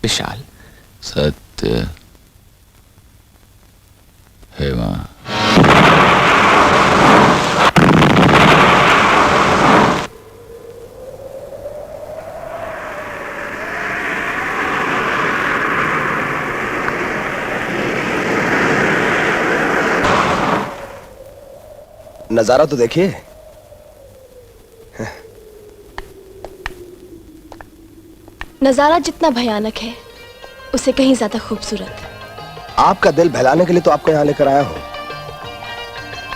विशाल। सत्य, हेमा। नजारा तो देखिए। नजारा जितना भयानक है उससे कहीं ज्यादा खूबसूरत। आपका दिल बहलाने के लिए तो आपको यहां लेकर आया हूं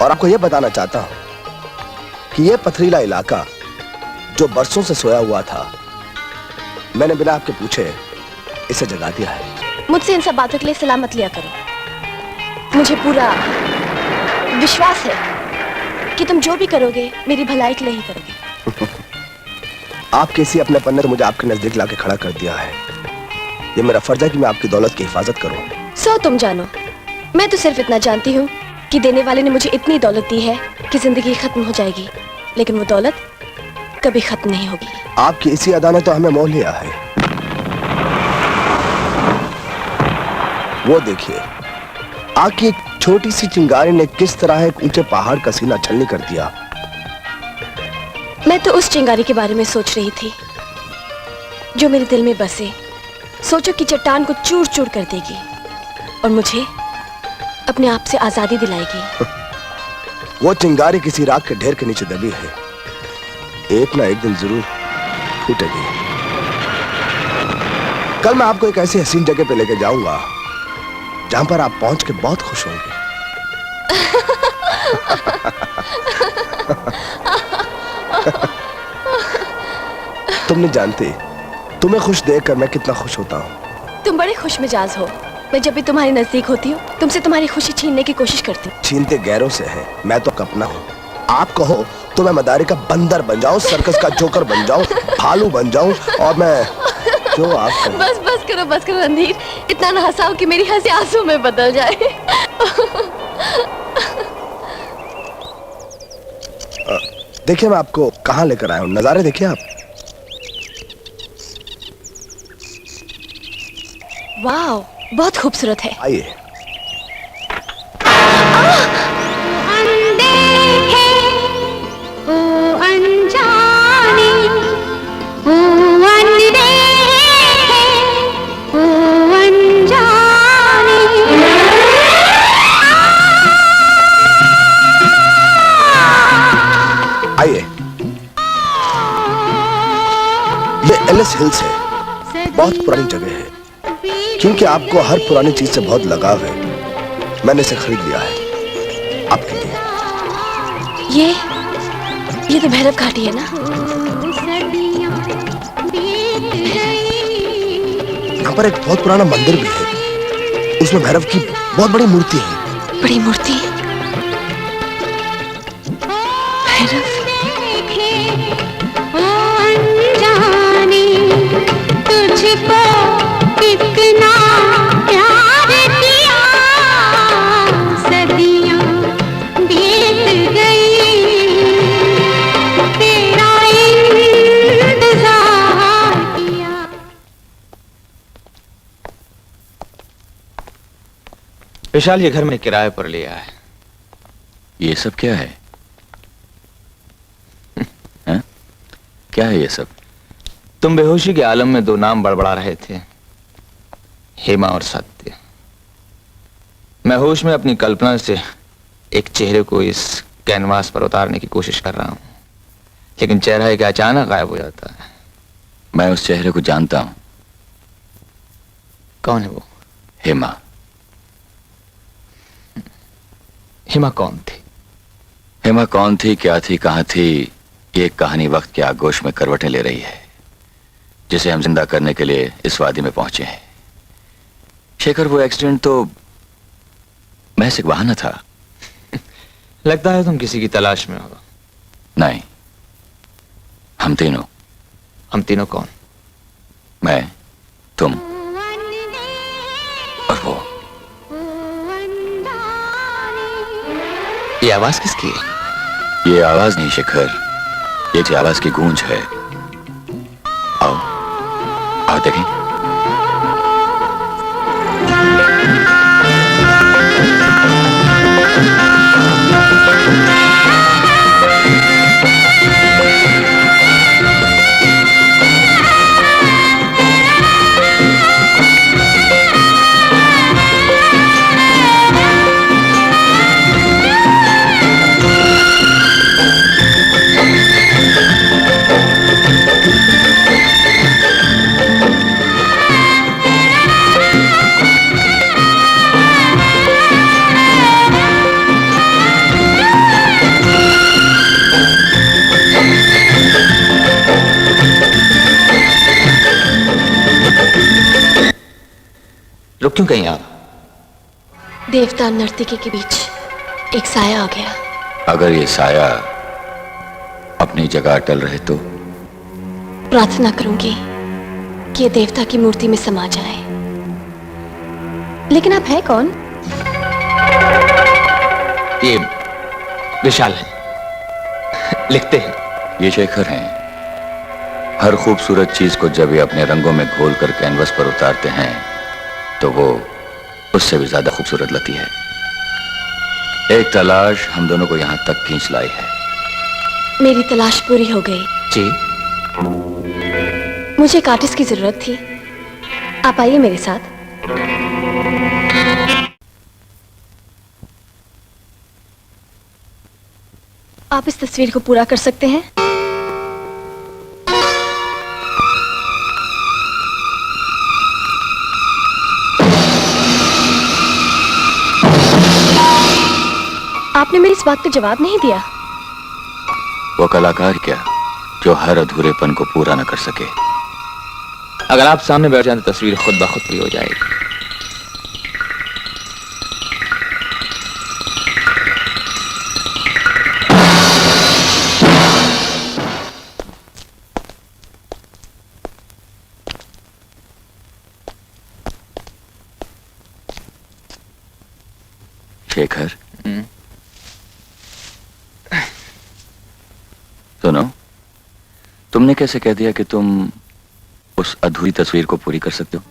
और आपको यह बताना चाहता हूं कि यह पथरीला इलाका जो बरसों से सोया हुआ था, मैंने बिना आपके पूछे इसे जगा दिया है। मुझसे इन सब बातों के लिए सलाह मत लिया करो। मुझे पूरा विश्वास है कि तुम जो भी करोगे मेरी भलाई के लिए ही करोगे। आप किसी अपने पन्ने तो मुझे आपके नजदीक लाके खड़ा कर दिया है। ये मेरा फर्ज है कि मैं आपकी दौलत की हिफाजत करूं। सो तुम जानो, मैं तो सिर्फ इतना जानती हूँ कि देने वाले ने मुझे इतनी दौलत दी है कि जिंदगी खत्म हो जाएगी, लेकिन वो दौलत कभी खत्म नहीं होगी। आपकी इसी अदा ने तो हमें मोह लिया है। वो देखिए, आग की एक छोटी सी चिंगारी ने किस तरह एक ऊंचे पहाड़ का सीना छलनी कर दिया। मैं तो उस चिंगारी के बारे में सोच रही थी जो मेरे दिल में बसे। सोचो कि चट्टान को चूर चूर कर देगी और मुझे अपने आप से आजादी दिलाएगी। वो चिंगारी किसी राख के ढेर के नीचे दबी है, एक ना एक दिन जरूर फूटेगी। कल मैं आपको एक ऐसी हसीन जगह पे लेके जाऊंगा जहां पर आप पहुंच के बहुत खुश होंगे। तुम नहीं जानती तुम्हें खुश देखकर मैं कितना खुश होता हूँ। तुम बड़े खुश मिजाज हो। मैं जब भी तुम्हारे नजदीक होती हूँ तुमसे तुम्हारी खुशी छीनने की कोशिश करती हूँ। छीनते गैरों से है, मैं तो अपना हूँ। आप कहो तो मैं मदारी का बंदर बन जाऊं, सर्कस का जोकर बन जाऊं, भालू बन जाऊं और मैं जो आप बस करो रणधीर, इतना ना हंसाओ कि मेरी हंसी आंसू में बदल जाए। देखिए मैं आपको कहाँ लेकर आया हूँ, नजारे देखिए आप। वाह, बहुत खूबसूरत है। आइए। आइए, ये एलिस हिल्स है, बहुत पुरानी जगह है। क्योंकि आपको हर पुरानी चीज से बहुत लगाव है, मैंने इसे खरीद लिया है आपके लिए। ये तो भैरव घाटी है ना? यहाँ पर एक बहुत पुराना मंदिर भी है, उसमें भैरव की बहुत बड़ी मूर्ति है। बड़ी मूर्ति? भैरव? तुझको कितना प्यार किया, सदियां बीत गई, तेरा इंतजार किया। विशाल, ये घर में किराए पर लिया है। ये सब क्या है? हैं? क्या है ये सब? तुम बेहोशी के आलम में दो नाम बड़बड़ा रहे थे, हेमा और सत्य। मैं होश में अपनी कल्पना से एक चेहरे को इस कैनवास पर उतारने की कोशिश कर रहा हूं, लेकिन चेहरा एक अचानक गायब हो जाता है। मैं उस चेहरे को जानता हूं। कौन है वो? हेमा। हेमा कौन थी? हेमा कौन थी, क्या थी, कहां थी, ये कहानी वक्त के आगोश में करवटें ले रही है, जिसे हम जिंदा करने के लिए इस वादी में पहुंचे हैं। शेखर, वो एक्सीडेंट तो महज एक बहाना था। लगता है तुम किसी की तलाश में हो। नहीं, हम तीनों। हम तीनों कौन? मैं, तुम और वो। ये आवाज किसकी है? ये आवाज नहीं शेखर, ये जो आवाज की गूंज है। आओ आओ देखें। रुक क्यों गई आप? देवता और नर्तकी के बीच एक साया आ गया। अगर ये साया अपनी जगह अटल रहे तो? प्रार्थना करूंगी कि ये देवता की मूर्ति में समा जाए। लेकिन आप हैं कौन? ये विशाल है, लिखते हैं। ये शेखर हैं। हर खूबसूरत चीज को जब ये अपने रंगों में घोलकर कैनवस पर उतारते हैं तो वो उससे भी ज्यादा खूबसूरत लगती है। एक तलाश हम दोनों को यहां तक खींच लाई है। मेरी तलाश पूरी हो गई। जी, मुझे एक आर्टिस्ट की जरूरत थी। आप आइए मेरे साथ। आप इस तस्वीर को पूरा कर सकते हैं? आपने मेरी इस बात का जवाब नहीं दिया। वो कलाकार क्या जो हर अधूरेपन को पूरा न कर सके। अगर आप सामने बैठ जाएं तो तस्वीर खुद ब खुद पूरी हो जाएगी। शेखर, सुनो, तुमने कैसे कह दिया कि तुम उस अधूरी तस्वीर को पूरी कर सकते हो?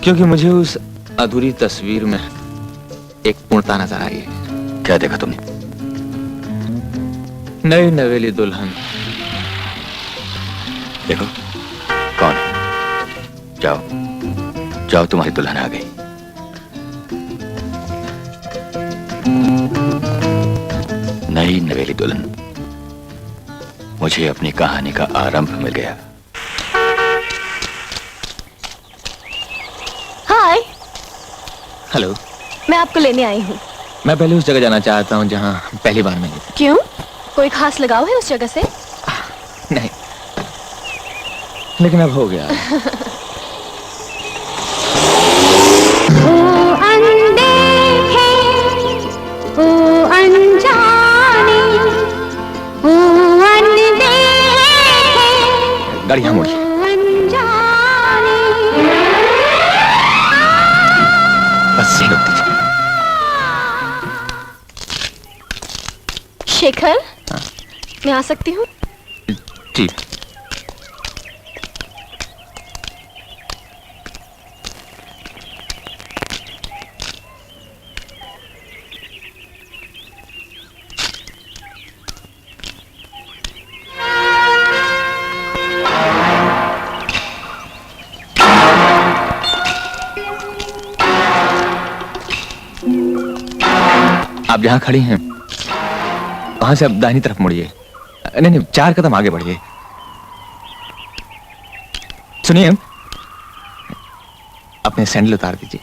क्योंकि मुझे उस अधूरी तस्वीर में एक पूर्णता नजर आई है। क्या देखा तुमने? नई नवेली दुल्हन। देखो कौन है? जाओ जाओ, तुम्हारी दुल्हन आ गई। नई नवेली दुल्हन। मुझे अपनी कहानी का आरंभ मिल गया। हाय। हेलो। मैं आपको लेने आई हूँ। मैं पहले उस जगह जाना चाहता हूँ जहाँ पहली बार मिली थी। क्यों? कोई खास लगाव है उस जगह से? नहीं, लेकिन अब हो गया। ओ अनदेखे, ओ अनजाने, ओ अनदेखे, गाड़ी यहाँ मुड़ी। अनजाने। बस यहीं रुक दीजिए। शेखर, मैं आ सकती हूँ? जी। आप जहां खड़ी हैं वहां से अब दाहिनी तरफ मुड़िए। नहीं, 4 कदम आगे बढ़िए। सुनिए, अपने सैंडल उतार दीजिए।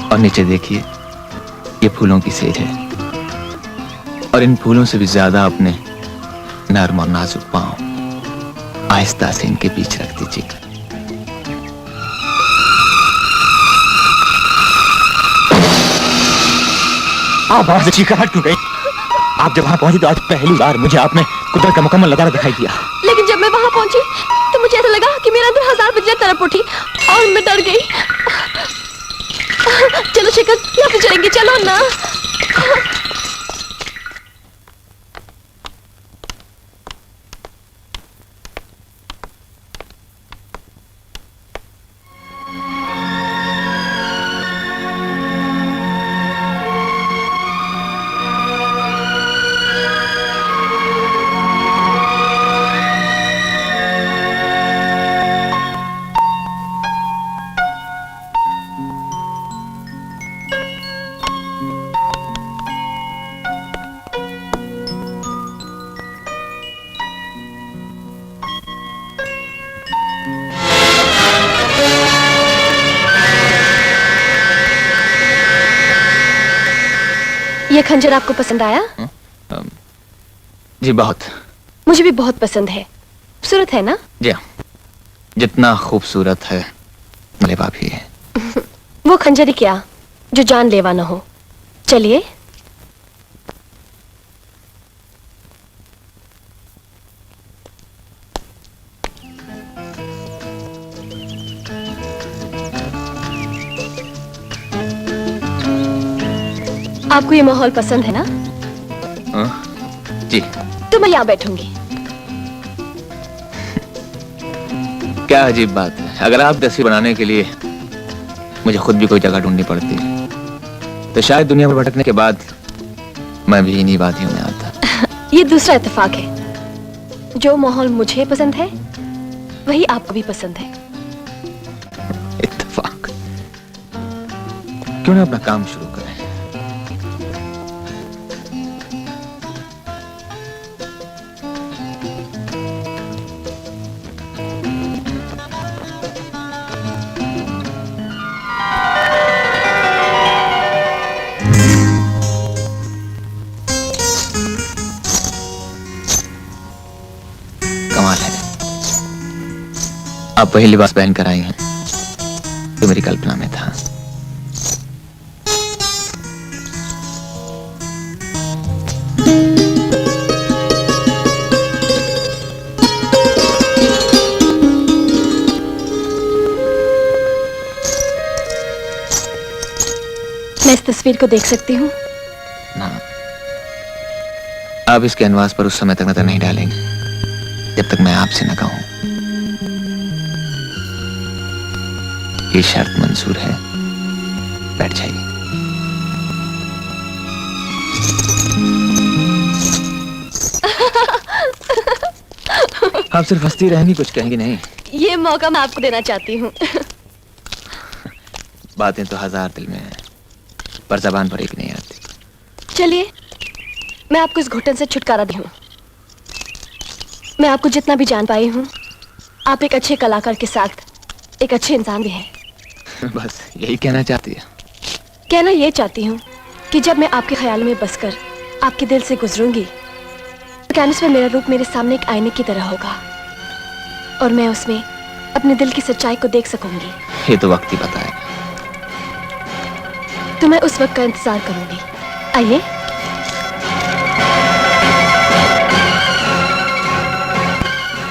और नीचे देखिए, ये फूलों की सेज है और इन फूलों से भी ज्यादा अपने नर्म और नाजुक पांव आहिस्ता से इनके बीच रख दीजिएगा। आप वहां से चीखकर हट क्यों गई? आप जब वहां पहुंची तो आज पहली बार मुझे आपने कुदरत का मुकम्मल नजारा दिखाई दिया। लेकिन जब मैं वहां पहुंची तो मुझे ऐसा लगा कि मेरे अंदर 1000 बिजलियां तड़प उठी और मैं डर गई। चलो शेखर, यहाँ से चलेंगे, चलो ना। ये खंजर आपको पसंद आया? जी बहुत। मुझे भी बहुत पसंद है। खूबसूरत है ना? जी हाँ, जितना खूबसूरत है लेवा भी है। वो खंजर ही क्या जो जानलेवा ना हो। चलिए। आपको ये माहौल पसंद है ना? जी। तो मैं यहाँ बैठूंगी। क्या अजीब बात है, अगर आप तस्वीर बनाने के लिए मुझे खुद भी कोई जगह ढूंढनी पड़ती तो शायद दुनिया में भटकने के बाद मैं भी इन्हीं वादियों में आता। ये दूसरा इत्तेफाक है। जो माहौल मुझे पसंद है वही आपको भी पसंद है। इत्तेफाक? क्यों ना अपना काम शुरू करें। कमाल है, आप वही लिबास पहन कर आई हैं जो मेरी कल्पना में था। मैं इस तस्वीर को देख सकती हूँ? ना, आप इस कैनवास पर उस समय तक नजर नहीं डालेंगे जब तक मैं आपसे न कहूं। ये शर्त मंजूर है? बैठ जाइए। आप सिर्फ हंसती रहेंगी, कुछ कहेंगी नहीं? ये मौका मैं आपको देना चाहती हूँ। बातें तो हजार दिल में हैं, पर जबान पर एक नहीं आती। चलिए, मैं आपको इस घुटन से छुटकारा दी हूँ। मैं आपको जितना भी जान पाई हूँ, आप एक अच्छे कलाकार के साथ एक अच्छे इंसान भी हैं। बस यही कहना चाहती है? कहना ये चाहती हूँ कि जब मैं आपके ख्याल में बसकर आपके दिल से गुजरूंगी तो कैनवस में मेरा रूप मेरे सामने एक आईने की तरह होगा और मैं उसमें अपने दिल की सच्चाई को देख सकूंगी। ये तो वक्त ही बताएगा। तो मैं उस वक्त का इंतजार करूंगी। आइए।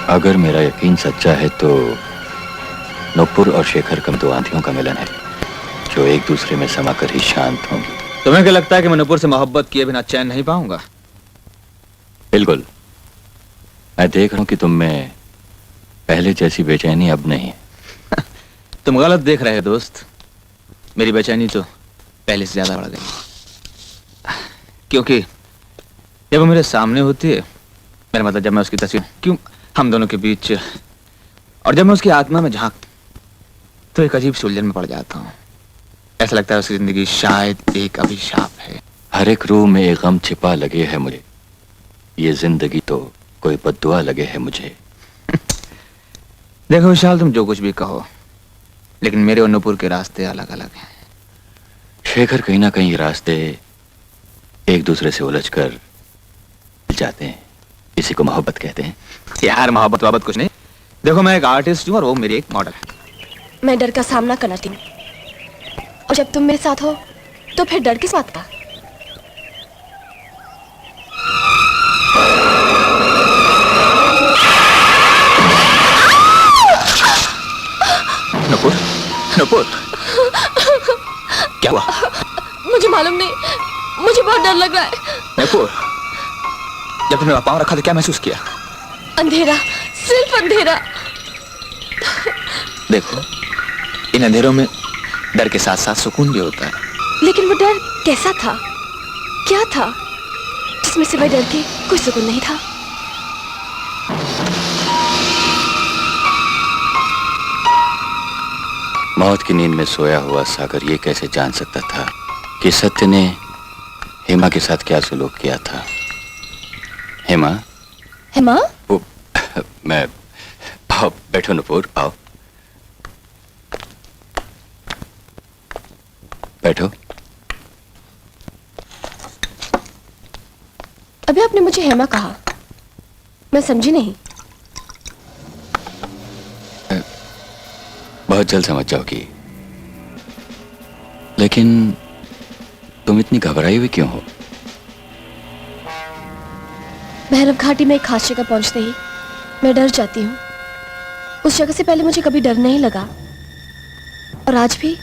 अगर मेरा यकीन सच्चा है तो नुपुर और शेखर कम दो आंधियों का मिलन है जो एक दूसरे में समाकर ही शांत होंगी। तुम्हें क्या लगता है कि मैं नुपुर से मोहब्बत किए बिना चैन नहीं पाऊंगा? बिल्कुल। मैं देख रहा हूं कि तुम में पहले जैसी बेचैनी अब नहीं है। तुम गलत देख रहे हो दोस्त। मेरी बेचैनी तो पहले से ज्यादा बढ़ गई, क्योंकि जब वो मेरे सामने होती है, मेरा मतलब जब मैं उसकी तस्वीर क्यों हम दोनों के बीच, और जब मैं उसकी आत्मा में झांक तो एक अजीब सी उलझन में पड़ जाता हूँ। ऐसा लगता है उसकी जिंदगी शायद एक अभिशाप है। हर एक रूह में एक गम छिपा लगे है मुझे, ये जिंदगी तो कोई बद्दुआ लगे है मुझे। देखो विशाल, तुम जो कुछ भी कहो, लेकिन मेरे और नुपुर के रास्ते अलग अलग हैं। शेखर, कहीं ना कहीं रास्ते एक दूसरे से उलझकर मिल जाते हैं, इसी को मोहब्बत कहते हैं। यार मोहब्बत वहब्बत कुछ नहीं। देखो मैं एक आर्टिस्ट हूँ और वो मेरी एक मॉडल है। मैं डर का सामना करना हूँ और जब तुम मेरे साथ हो तो फिर डर किस बात का? नुपुर, नुपुर, क्या हुआ? मुझे मालूम नहीं, मुझे बहुत डर लग रहा है। नुपुर, जब तुमने पाँव रखा तो क्या महसूस किया? अंधेरा, सिर्फ अंधेरा। देखो, इन अंधेरों में डर के साथ साथ सुकून भी होता है। लेकिन वो डर कैसा था? क्या था जिसमें सिवाय डर के कोई सुकून नहीं था? मौत की नींद में सोया हुआ सागर ये कैसे जान सकता था कि सत्य ने हेमा के साथ क्या सलूक किया था। हेमा, हेमा? मैं, आओ बैठो नुपुर, आओ बैठो। क्यों आपने मुझे हेमा कहा? मैं समझी नहीं। बहुत जल्द समझ जाओगी। लेकिन तुम इतनी घबराई हुई क्यों हो? भैरव घाटी में एक खास जगह पहुंचते ही मैं डर जाती हूँ। उस जगह से पहले मुझे कभी डर नहीं लगा, और आज भी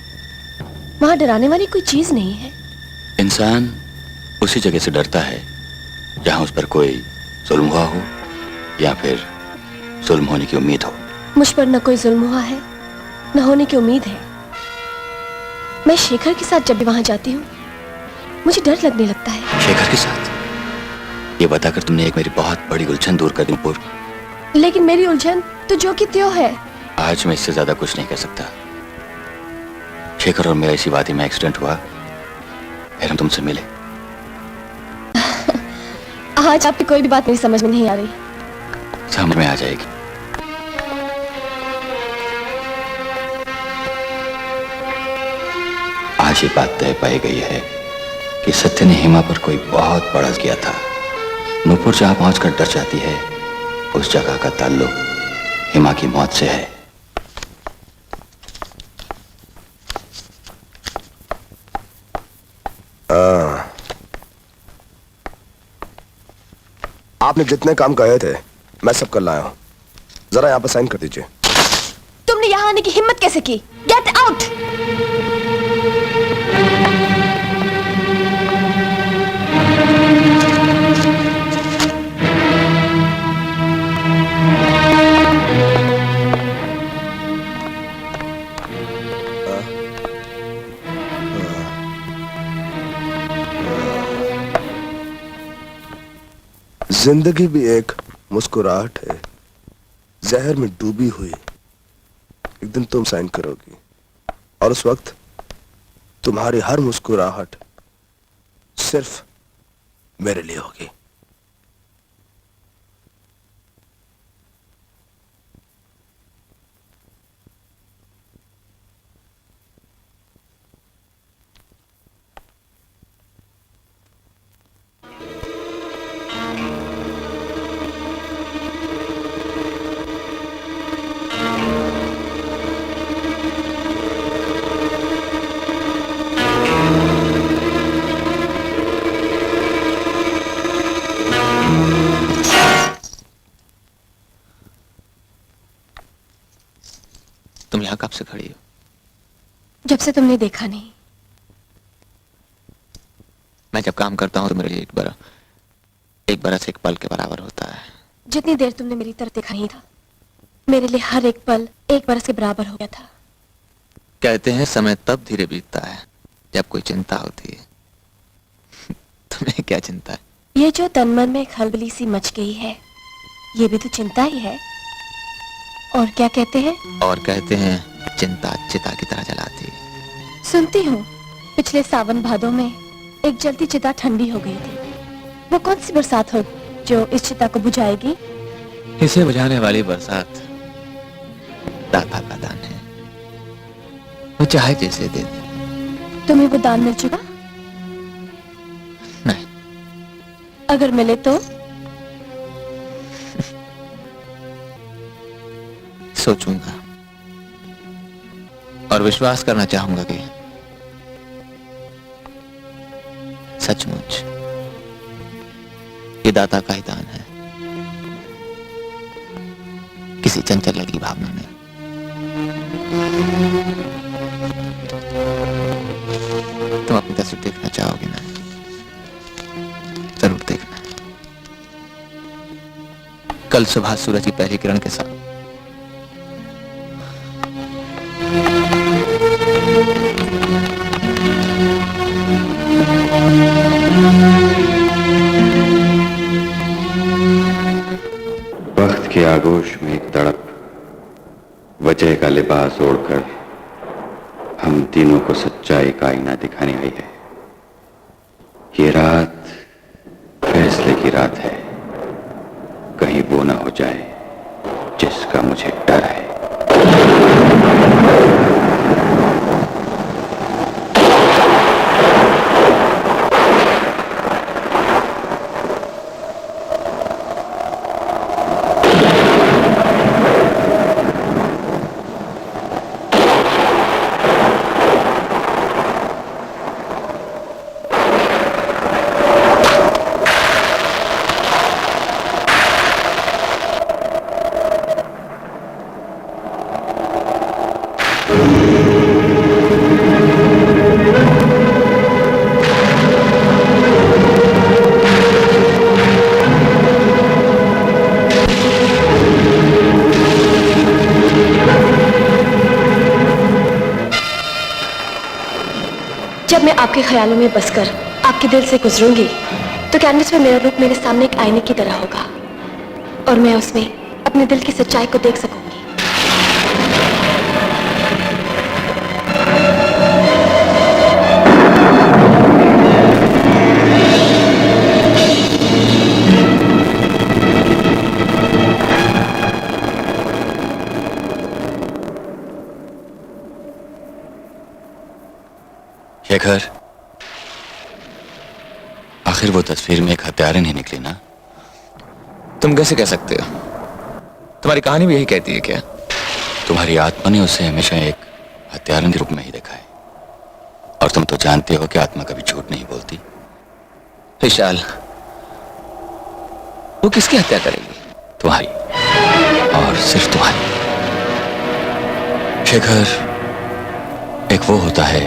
वहां डराने वाली कोई चीज नहीं है। इंसान उसी जगह से डरता है जहां उस पर कोई जुल्म हुआ हो या फिर जुल्म होने की उम्मीद हो। मुझ पर न कोई जुल्म हुआ है, न होने की उम्मीद है। मैं शेखर के साथ जब भी वहां जाती हूँ मुझे डर लगने लगता है। शेखर के साथ? ये बताकर तुमने एक मेरी बहुत बड़ी उलझन दूर कर दी नुपुर। लेकिन मेरी उलझन तो जो कि त्यों है। आज मैं इससे ज्यादा कुछ नहीं कह सकता। शेखर और मेरा इसी वादी में एक्सीडेंट हुआ, फिर हम तुमसे मिले। आज आपकी कोई भी बात मेरी समझ में नहीं आ रही। समझ में आ जाएगी। आज ये बात तय पाई गई है कि सत्य ने हेमा पर कोई बहुत बड़ा किया था। नूपुर जहां पहुंचकर डर जाती है, उस जगह का ताल्लुक हेमा की मौत से है। आपने जितने काम कहे थे मैं सब कर लाया हूं। जरा यहां पर साइन कर दीजिए। तुमने यहाँ आने की हिम्मत कैसे की? Get out! जिंदगी भी एक मुस्कुराहट है, जहर में डूबी हुई। एक दिन तुम साइन करोगी और उस वक्त तुम्हारी हर मुस्कुराहट सिर्फ मेरे लिए होगी। तुम यहाँ कब से खड़ी हो? जब से तुमने देखा नहीं। मैं जब काम करता हूँ तो मेरे लिए एक बरस एक पल के बराबर होता है। जितनी देर तुमने मेरी तरफ देखा नहीं था, मेरे लिए हर एक पल एक बरस के बराबर हो गया था। कहते हैं समय तब धीरे बीतता है जब कोई चिंता होती है। तुम्हें क्या चिंता है? ये जो तन मन में खलबली सी मच गई है, ये भी तो चिंता ही है। और क्या कहते हैं? और कहते हैं चिंता चिता की तरह जलाती है। सुनती हूँ पिछले सावन भादों में एक जलती चिता ठंडी हो गई थी। वो कौन सी बरसात हो जो इस चिता को बुझाएगी? इसे बुझाने वाली बरसात दाता का दान है। वो चाहे जैसे दे दे। तुम्हें वो दान मिल चुका? नहीं। अगर मिले तो? सोचूंगा और विश्वास करना चाहूंगा कि सचमुच ये दाता का ही दान है, किसी चंचल लड़की भावना नहीं। तुम अपनी तस्वीर देखना चाहोगे ना? जरूर देखना। कल सुबह सूरज की पहली किरण के साथ वक्त की आगोश में एक तड़प, वजह का लिबास ओढ़कर हम तीनों को सच्चाई का आईना दिखाने आई है। ये रात फैसले की रात है, कहीं वो ना हो जाए जिसका मुझे डर है। जब मैं आपके ख्यालों में बसकर आपके दिल से गुजरूंगी तो कैनवस में मेरा रूप मेरे सामने एक आईने की तरह होगा और मैं उसमें अपने दिल की सच्चाई को देख सकूंगी। शेखर, आखिर वो तस्वीर में एक हत्यारा नहीं निकली ना? तुम कैसे कह सकते हो? तुम्हारी कहानी भी यही कहती है क्या? तुम्हारी आत्मा ने उसे हमेशा एक हत्यारे के रूप में ही देखा है, और तुम तो जानते हो कि आत्मा कभी झूठ नहीं बोलती। विशाल, वो किसकी हत्या करेगी? तुम्हारी, और सिर्फ तुम्हारी। शेखर, एक वो होता है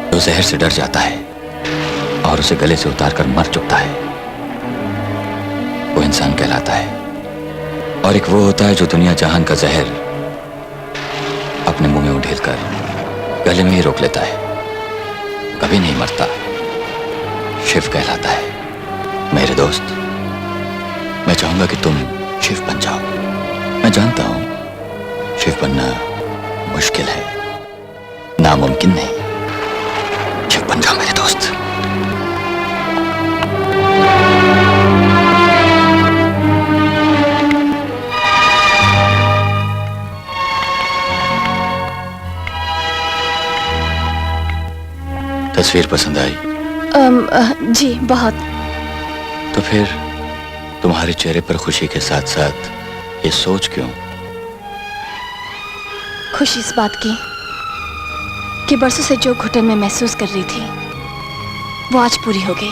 जो जहर से डर जाता है और उसे गले से उतारकर मर चुकता है, वो इंसान कहलाता है। और एक वो होता है जो दुनिया जहान का जहर अपने मुंह में उंडेलकर गले में ही रोक लेता है, कभी नहीं मरता, शिव कहलाता है। मेरे दोस्त, मैं चाहूंगा कि तुम शिव बन जाओ। मैं जानता हूं शिव बनना मुश्किल है, नामुमकिन नहीं। शिव बन जाओ मेरे दोस्त। तस्वीर पसंद आई? जी बहुत। तो फिर तुम्हारे चेहरे पर खुशी के साथ साथ ये सोच क्यों? खुशी इस बात की कि बरसों से जो घुटन में महसूस कर रही थी वो आज पूरी हो गई,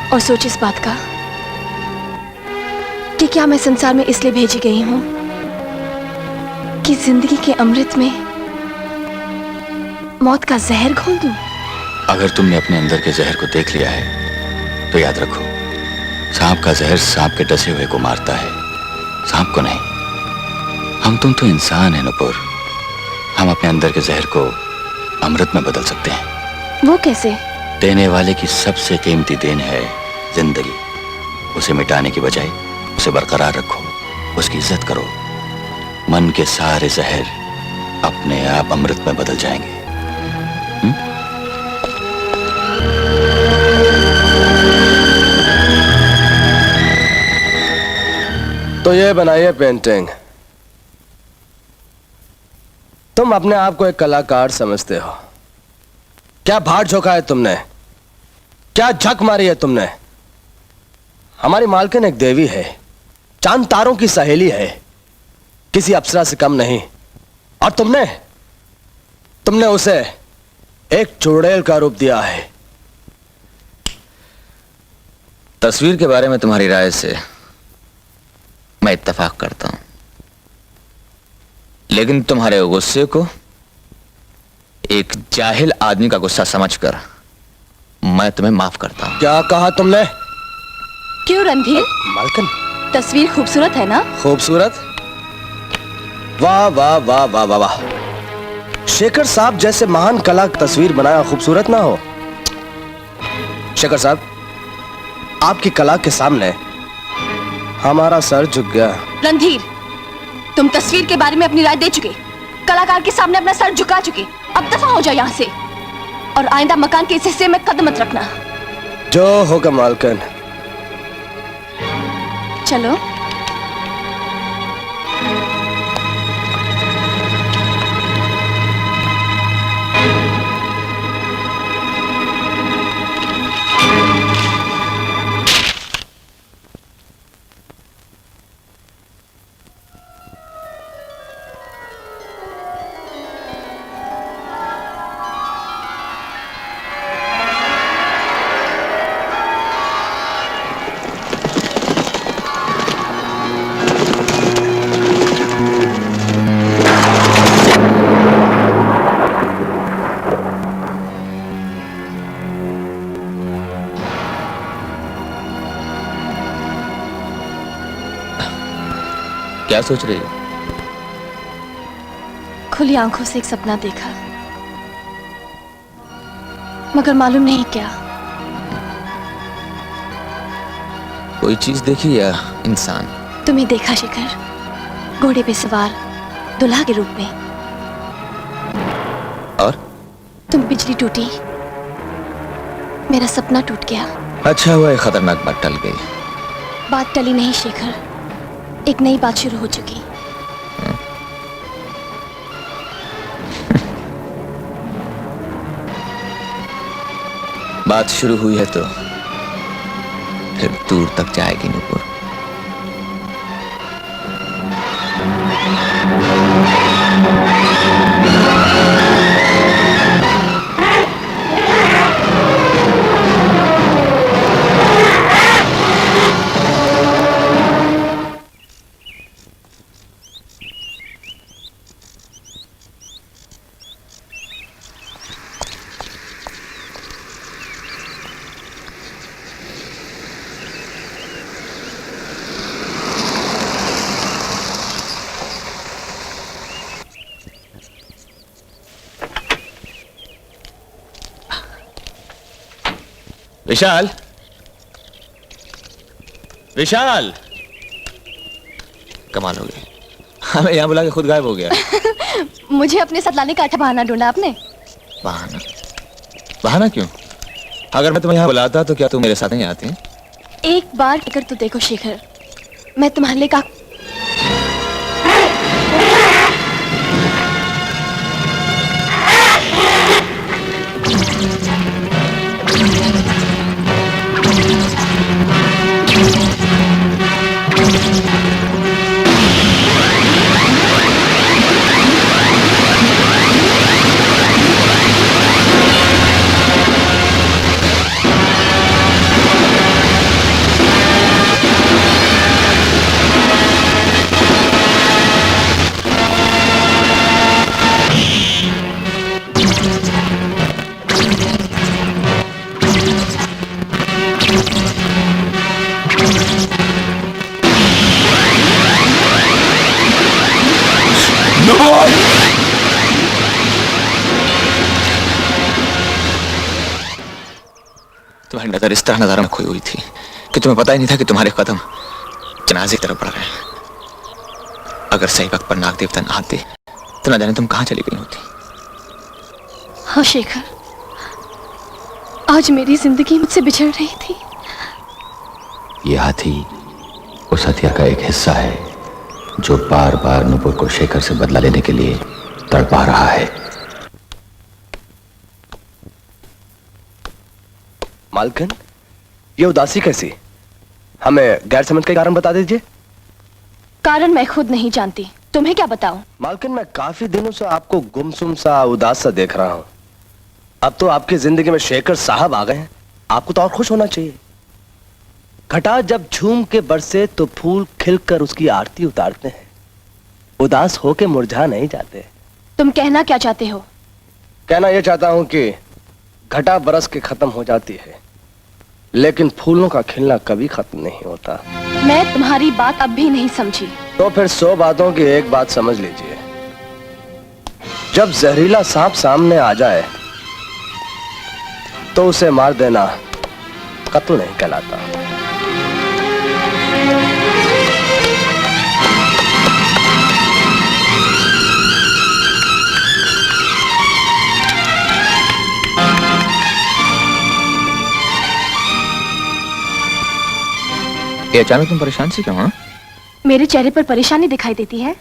और सोच इस बात का कि क्या मैं संसार में इसलिए भेजी गई हूं कि जिंदगी के अमृत में मौत का जहर घोल दूं। अगर तुमने अपने अंदर के जहर को देख लिया है तो याद रखो, सांप का जहर सांप के डसे हुए को मारता है, सांप को नहीं। हम तुम तो इंसान हैं नुपुर, हम अपने अंदर के जहर को अमृत में बदल सकते हैं। वो कैसे? देने वाले की सबसे कीमती देन है जिंदगी। उसे मिटाने की बजाय उसे बरकरार रखो, उसकी इज्जत करो। मन के सारे जहर अपने आप अमृत में बदल जाएंगे। तो ये बनाइए पेंटिंग। तुम अपने आप को एक कलाकार समझते हो? क्या भाट झोंका है तुमने? क्या झक मारी है तुमने? हमारी मालकिन एक देवी है, चांद तारों की सहेली है, किसी अप्सरा से कम नहीं। और तुमने उसे एक चुड़ैल का रूप दिया है। तस्वीर के बारे में तुम्हारी राय से मैं इत्तेफाक करता हूं, लेकिन तुम्हारे गुस्से को एक जाहिल आदमी का गुस्सा समझकर मैं तुम्हें माफ करता हूं। क्या कहा तुमने? क्यों रणधीर? मालकिन, तस्वीर खूबसूरत है ना? खूबसूरत? वाह वाह वाह वाह वाह वाह। शेखर साहब जैसे महान कला तस्वीर बनाया खूबसूरत ना हो? शेखर साहब, आपकी कला के सामने हमारा सर झुक गया। रणधीर, तुम तस्वीर के बारे में अपनी राय दे चुके, कलाकार के सामने अपना सर झुका चुके। अब दफा हो जाओ यहाँ से, और आइंदा मकान के इस हिस्से में कदम मत रखना। जो होगा मालकिन। चलो। क्या सोच रही हो? खुली आंखों से एक सपना देखा मगर मालूम नहीं क्या। कोई चीज देखी या इंसान? तुम्हें देखा शिखर, घोड़े पे सवार दुल्हा के रूप में। और तुम बिजली टूटी, मेरा सपना टूट गया। अच्छा हुआ, एक खतरनाक बात टल गई। बात टली नहीं शेखर, एक नई बात शुरू हो चुकी। बात शुरू हुई है तो फिर दूर तक जाएगी नूपुर। विशाल, विशाल, कमाल हो गई, हमें यहाँ बुला के खुद गायब हो गया। मुझे अपने साथ लाने का अच्छा बहाना ढूंढा आपने। बहाना? बहाना क्यों? अगर मैं तुम्हें यहाँ बुलाता तो क्या तुम मेरे साथ नहीं आती? एक बार टिकर तो देखो शेखर, मैं तुम्हारे लिए का तुम्हारी नजर इस तरह नजारों में खोई हुई थी कि तुम्हें पता ही नहीं था कि तुम्हारे कदम जनाजे की तरफ बढ़ रहे हैं। अगर सही वक्त पर नाग देवता न आते तो न जाने तुम कहां चली गई होती। हाँ शेखर, आज मेरी जिंदगी मुझसे बिछड़ रही थी। ये हाथी उस हथियार का एक हिस्सा है जो बार बार नुपुर को शेखर से बदला लेने के लिए तड़पा रहा है। मालकिन, ये उदासी कैसी? हमें गैर समझ का कारण बता दीजिए। कारण मैं खुद नहीं जानती, तुम्हें क्या बताऊं? मालकिन, मैं काफी दिनों से आपको गुमसुम सा उदास सा देख रहा हूं। अब तो आपकी जिंदगी में शेखर साहब आ गए हैं, आपको तो और खुश होना चाहिए। घटा जब झूम के बरसे तो फूल खिलकर उसकी आरती उतारते हैं, उदास होके मुरझा नहीं जाते। तुम कहना क्या चाहते हो? कहना यह चाहता हूं कि घटा बरस के खत्म हो जाती है, लेकिन फूलों का खिलना कभी खत्म नहीं होता। मैं तुम्हारी बात अब भी नहीं समझी। तो फिर 100 बातों की एक बात समझ लीजिए, जब जहरीला सांप सामने आ जाए तो उसे मार देना कत्ल नहीं कहलाता। ये अचानक तुम परेशान सी क्यों? हाँ, मेरे चेहरे पर परेशानी दिखाई देती है।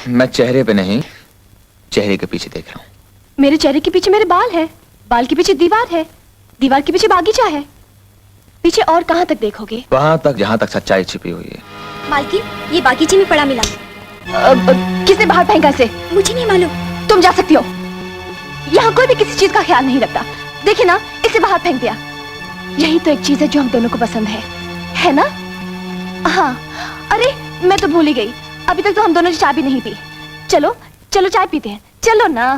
मैं चेहरे पे नहीं, चेहरे के पीछे देख रहा हूँ। मेरे चेहरे के पीछे मेरे बाल है, बाल के पीछे दीवार है, दीवार के पीछे बागीचा है। पीछे और कहां तक देखोगे? वहां तक जहां तक सच्चाई छिपी हुई है। मालकिन, ये बागीचे में पड़ा मिला। किसने बाहर फेंका इसे? मुझे नहीं मालूम। तुम जा सकती हो, यहाँ कोई भी किसी चीज का ख्याल नहीं रखता। देखिए ना, इसे बाहर फेंक दिया। यही तो एक चीज है जो हम दोनों को पसंद है ना? हाँ, अरे मैं तो भूल ही गई, अभी तक तो हम दोनों ने चाय भी नहीं पी। चलो चलो चाय पीते हैं, चलो ना।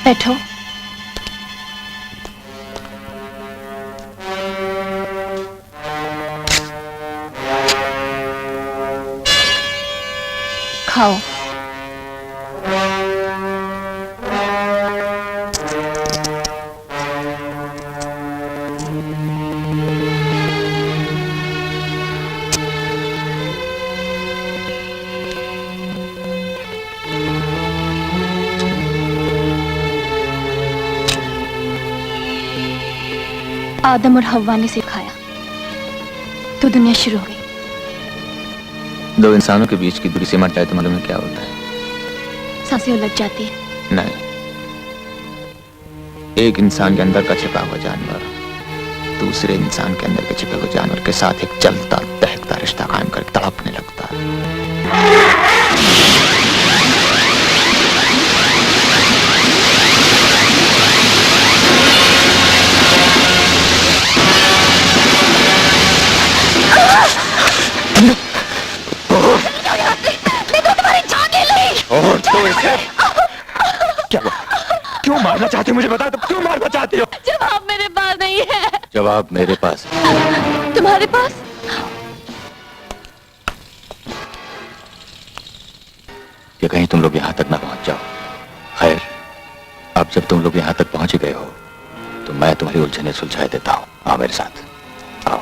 बैठो। खाओ। आदम और हव्वा ने सिर्फ खाया तो दुनिया शुरू हो गई। दो इंसानों के बीच की दूरी से मट जाए तो मालूम है क्या होता है? सांसें उलझ जाती है। नहीं, एक इंसान के अंदर का छिपा हुआ जानवर दूसरे इंसान के अंदर के छिपे हुए जानवर के साथ एक चलता दहकता रिश्ता कायम कर तड़पने लगता है। और तो इसे क्या हुआ? क्यों मारना चाहती हो मुझे बता दो, क्यों मारना चाहती हो? जवाब मेरे पास नहीं है। जवाब मेरे पास है। तुम्हारे पास? कि कहीं तुम लोग यहां तक ना पहुंच जाओ। खैर, अब जब तुम लोग यहां तक पहुंच ही गए हो तो मैं तुम्हारी उलझने सुलझा देता हूं। आओ मेरे साथ, आओ।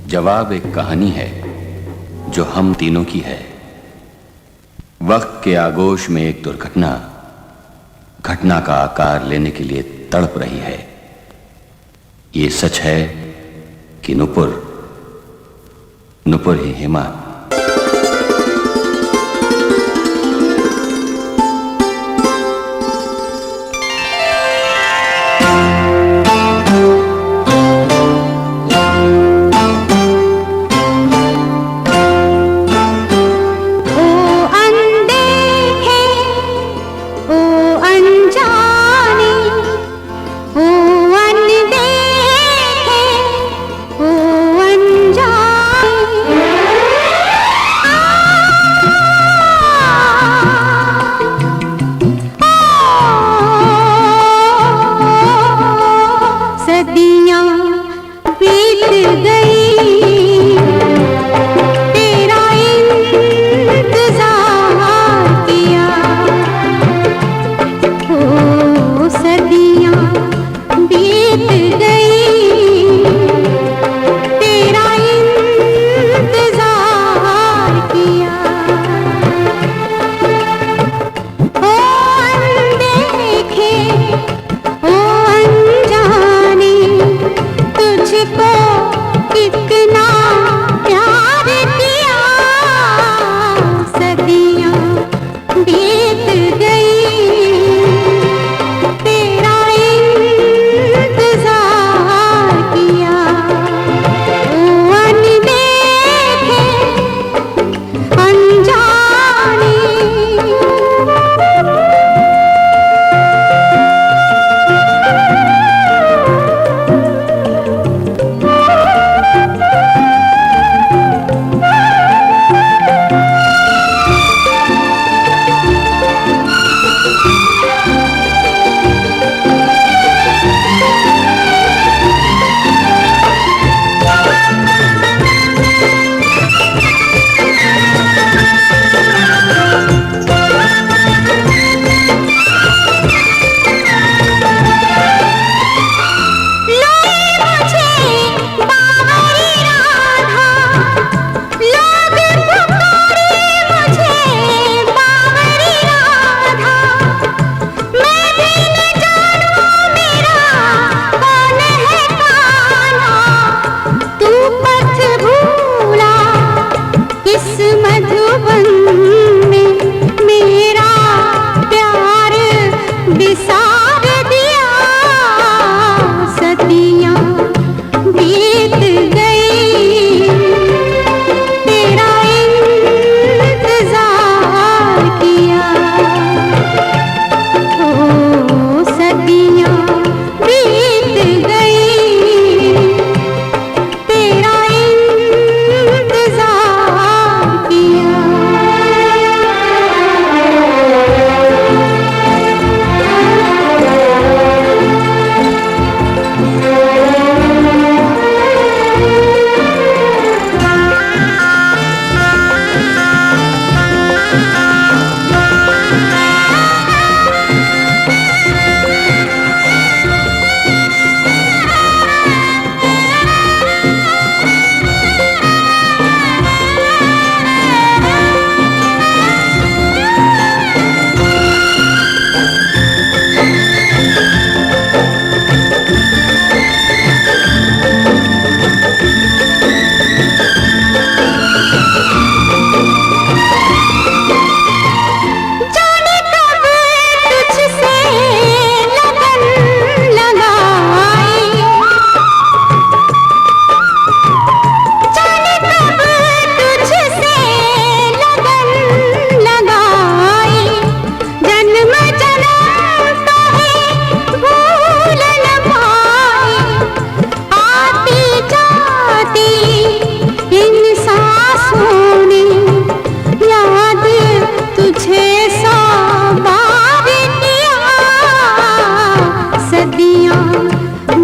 जवाब एक कहानी है जो हम तीनों की है। वक्त के आगोश में एक दुर्घटना घटना का आकार लेने के लिए तड़प रही है। ये सच है कि नुपुर ही हेमा।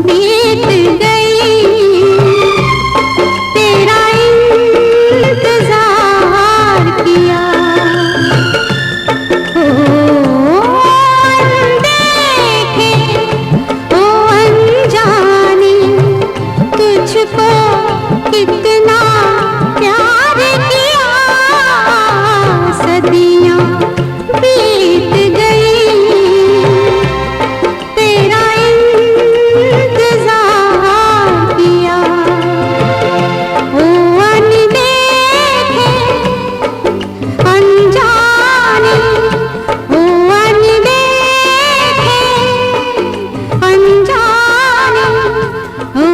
बीत गई, तेरा इंतजार किया। ओ अनदेखे, ओ अनजाने, तुझको कितना प्यार किया। सदियां बीत गई, तेरा इंतजार किया। ओ अनदेखे, अनजाने, ओ अनदेखे, अनजाने, ओ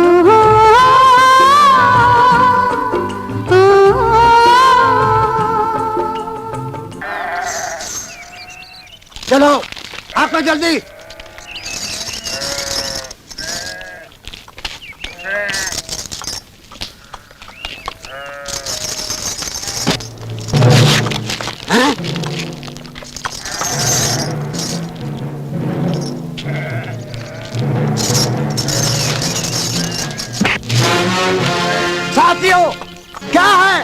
चलो आपको जल्दी। हैं? साथियों क्या है?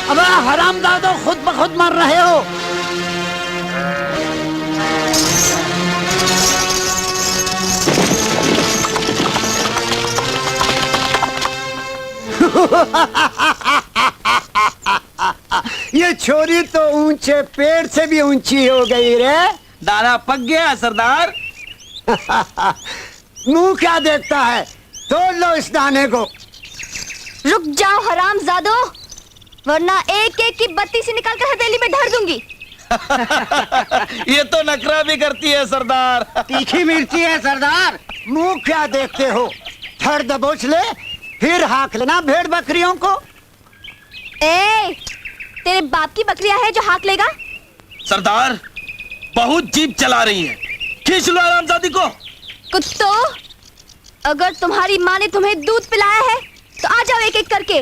अबे हरामजादो, खुद ब खुद मर रहे हो। ये छोरी तो ऊंचे पेड़ से भी ऊंची हो गई रे। दाना पक गया सरदार। मुंह क्या देखता है, तोड़ लो इस दाने को। रुक जाओ हरामजादो, वरना एक एक की बत्ती से निकाल कर हथेली में धर दूंगी। ये तो नखरा भी करती है सरदार। तीखी मिर्ची है सरदार। मुंह क्या देखते हो, धड़ दबोच ले, फिर हाँक लेना भेड़ बकरियों को। ए, तेरे बाप की बकरियां है जो हाथ लेगा? सरदार बहुत जीप चला रही है, खींच लो हरामजादी को। कुत्तों, अगर तुम्हारी माँ ने तुम्हें दूध पिलाया है तो आ जाओ एक एक करके,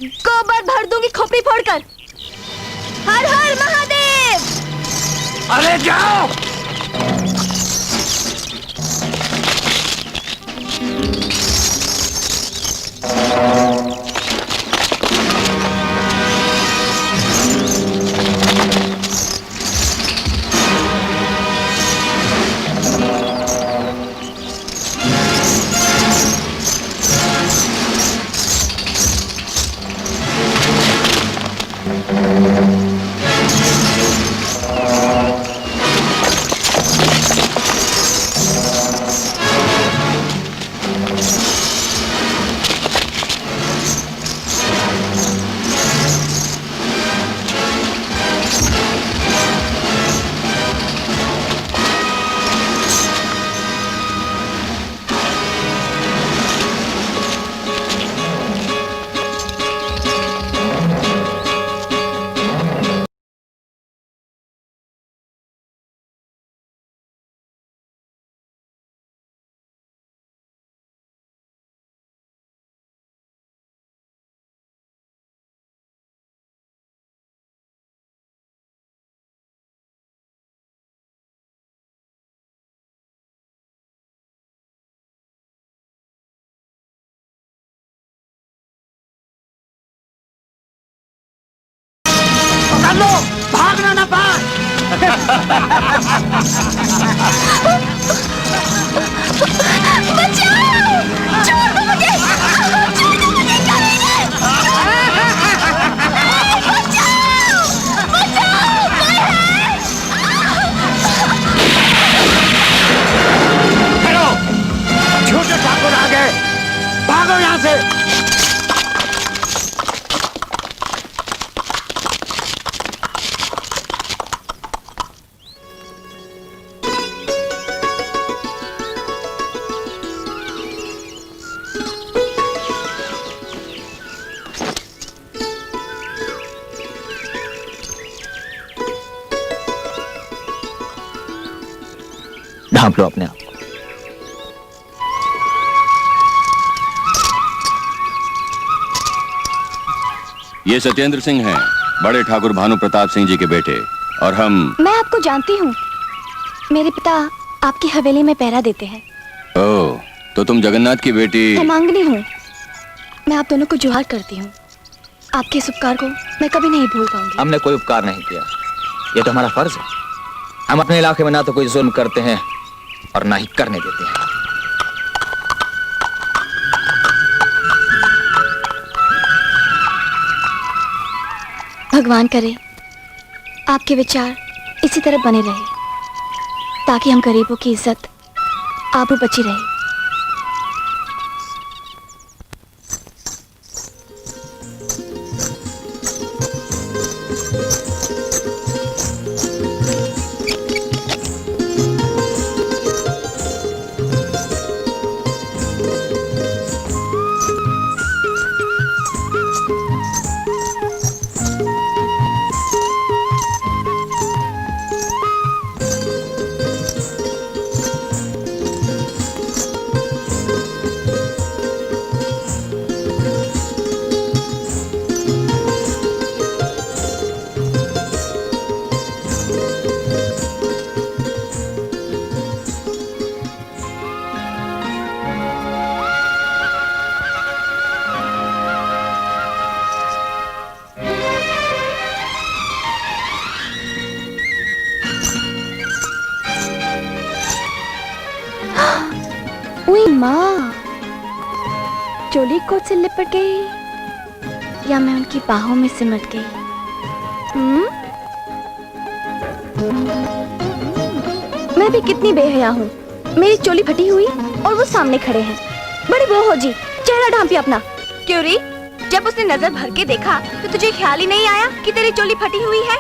गोबर भर दूंगी खोपड़ी फोड़कर। हर हर महादेव। अरे जाओ। पकड़ लो, भागना ना पाए। हेलो, छोटे ठाकुर आ गए, भागो यहाँ से। ढांप लो अपने आप को। ये सत्येंद्र सिंह हैं, बड़े ठाकुर भानु प्रताप सिंह जी के बेटे। और हम। मैं आपको जानती हूँ, मेरे पिता आपकी हवेली में पहरा देते हैं। ओह, तो तुम जगन्नाथ की बेटी। हेमांगिनी हूँ। मैं आप दोनों को जुहार करती हूँ। आपके इस उपकार को मैं कभी नहीं भूल पाऊंगी। हमने कोई उपकार नहीं किया, ये तो हमारा फर्ज है। हम अपने इलाके में ना तो कोई जुल्म करते हैं और ना ही करने देते हैं। भगवान करे आपके विचार इसी तरह बने रहे, ताकि हम गरीबों की इज्जत आबरू बची रहे। माँ, चोली कोट से लिपट गई या मैं उनकी बाहों में सिमट गई? मैं भी कितनी बेहया हूँ। मेरी चोली फटी हुई और वो सामने खड़े हैं। बड़ी वो हो जी, चेहरा ढांपी अपना। क्यों री, जब उसने नजर भर के देखा तो तुझे ख्याल ही नहीं आया कि तेरी चोली फटी हुई है?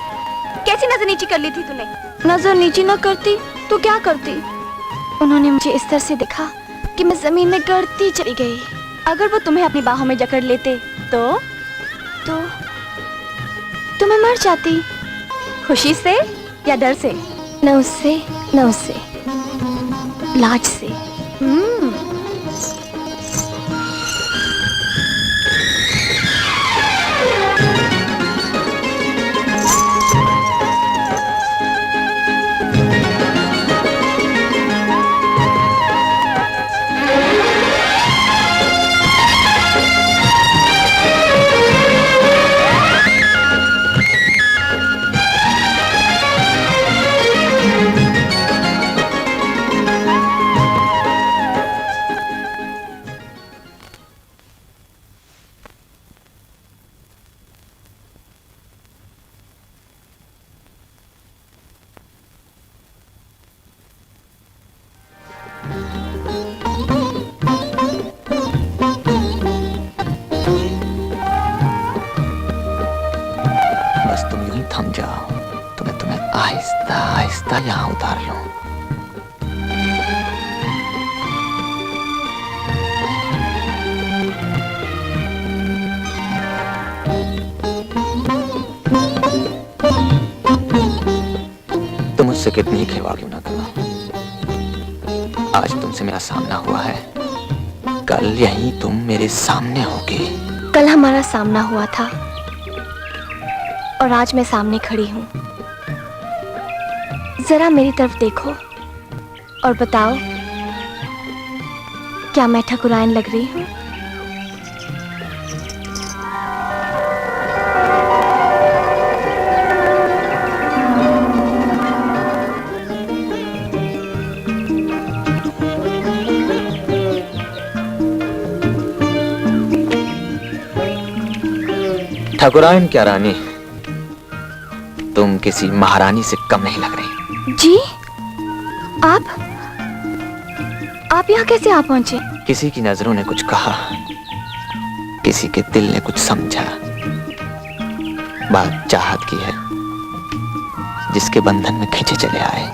कैसी नजर नीची कर ली थी तूने? नजर नीची न करती तो क्या करती? उन्होंने मुझे इस तरह से देखा कि मैं जमीन में गिरती चली गई। अगर वो तुम्हें अपनी बाहों में जकड़ लेते तो मैं मर जाती। खुशी से या डर से? न उससे न उससे, लाज से। थम जाओ तो मैं तुम्हें आहिस्ता आहिस्ता यहाँ उतार लूं। तुम मुझसे कितनी ही खेवा क्यों ना करो, आज तुमसे मेरा सामना हुआ है, कल यहीं तुम मेरे सामने होगी। कल हमारा सामना हुआ था और आज मैं सामने खड़ी हूँ। जरा मेरी तरफ देखो और बताओ, क्या मैं ठकुराइन लग रही हूँ? ठकुराइन क्या रानी, तुम किसी महारानी से कम नहीं लग रही। जी, आप यहाँ कैसे आ पहुंचे? किसी की नजरों ने कुछ कहा, किसी के दिल ने कुछ समझा। बात चाहत की है, जिसके बंधन में खींचे चले आए।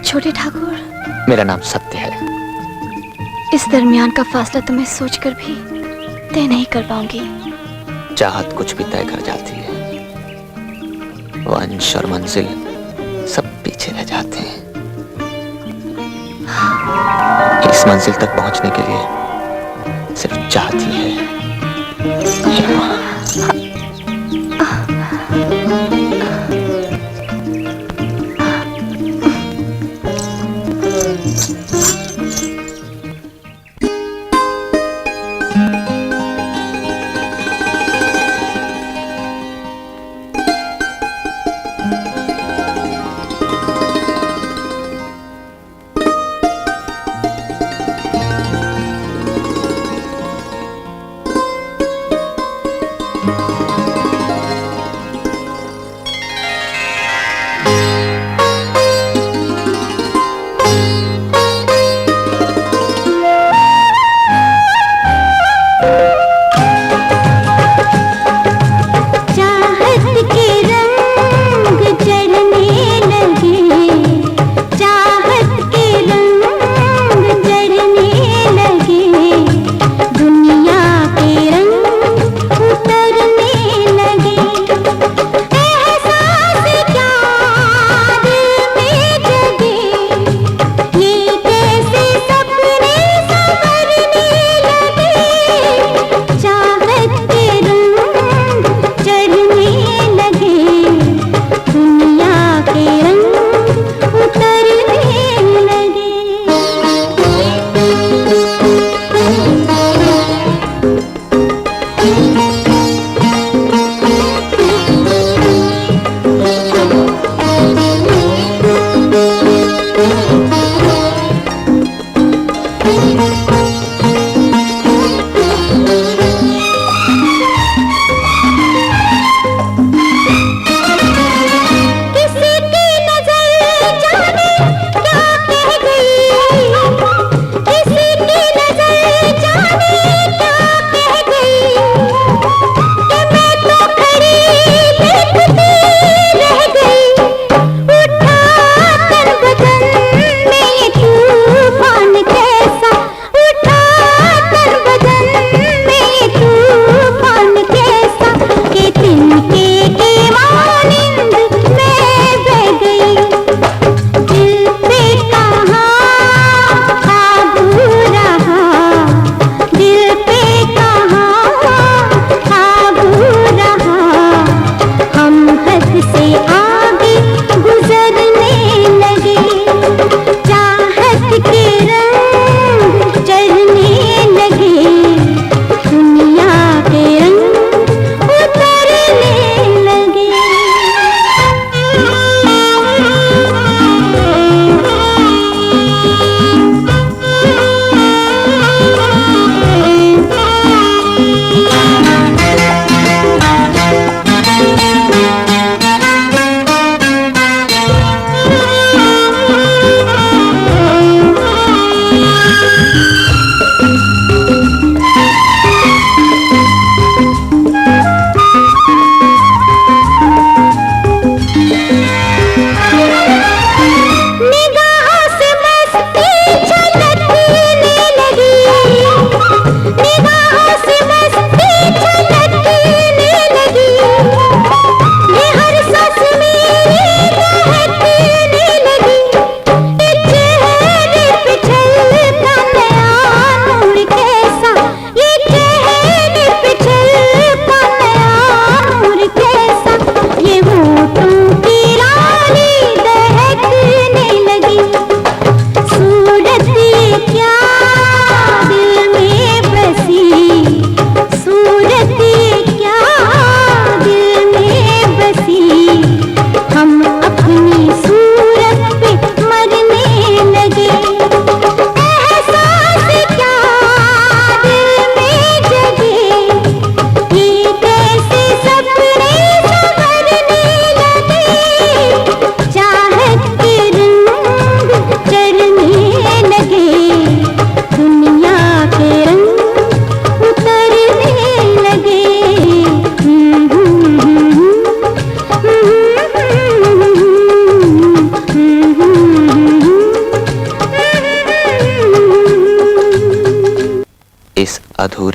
छोटे ठाकुर, मेरा नाम सत्य है। इस दरमियान का फासला तो मैं सोचकर भी तय नहीं कर पाऊंगी। चाहत कुछ भी तय कर जाती है, वंश और मंजिल सब पीछे रह जाते हैं। इस मंजिल तक पहुंचने के लिए सिर्फ चाहत ही है।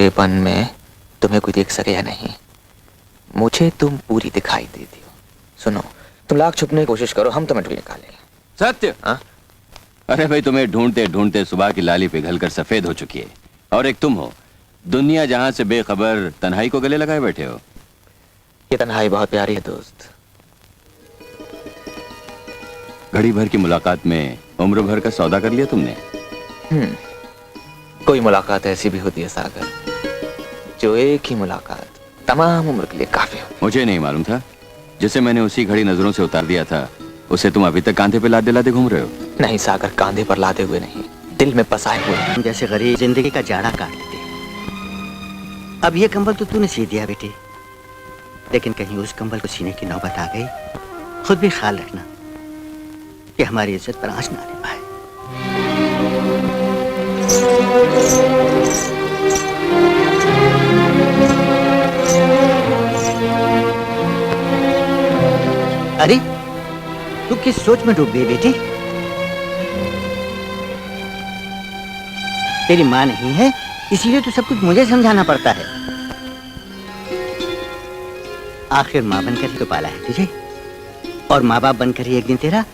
अंधेरेपन में तुम्हें कोई देख सके या नहीं, मुझे तुम पूरी दिखाई देती हो। सुनो, तुम लाख छुपने की कोशिश करो, हम तुम्हें ढूंढ निकालेंगे। सत्य? हाँ? अरे भाई, तुम्हें ढूंढते ढूंढते सुबह की लाली पिघलकर सफेद हो चुकी है, और एक तुम हो दुनिया जहां से बेखबर तन्हाई को गले लगाए बैठे हो। ये तन्हाई बहुत प्यारी है दोस्त। घड़ी भर की मुलाकात में उम्र भर का सौदा कर लिया तुमने। कोई मुलाकात ऐसी भी होती है सागर, जो एक ही मुलाकात तमाम उम्र के लिए काफी हो। मुझे नहीं मालूम था, जिसे मैंने उसी घड़ी नजरों से उतार दिया था, उसे तुम अभी तक कांधे पे लादे लादे घूम रहे हो। नहीं सागर, कांधे पर लादे हुए नहीं, दिल में पसाए हुए। हम जैसे गरीब जिंदगी का जाड़ा काट लेते हैं। अब ये कंबल तो तूने सी दिया बेटे, लेकिन कहीं उस कंबल को सीने की नौबत आ गई, खुद भी ख्याल रखना कि हमारी इज्जत पर आंच ना आने पाए। अरे तू किस सोच में डूब गई बेटी? तेरी माँ नहीं है, इसीलिए तो सब कुछ मुझे समझाना पड़ता है। आखिर माँ बनकर ही तो पाला है तुझे, और माँ बाप बनकर ही एक दिन तेरा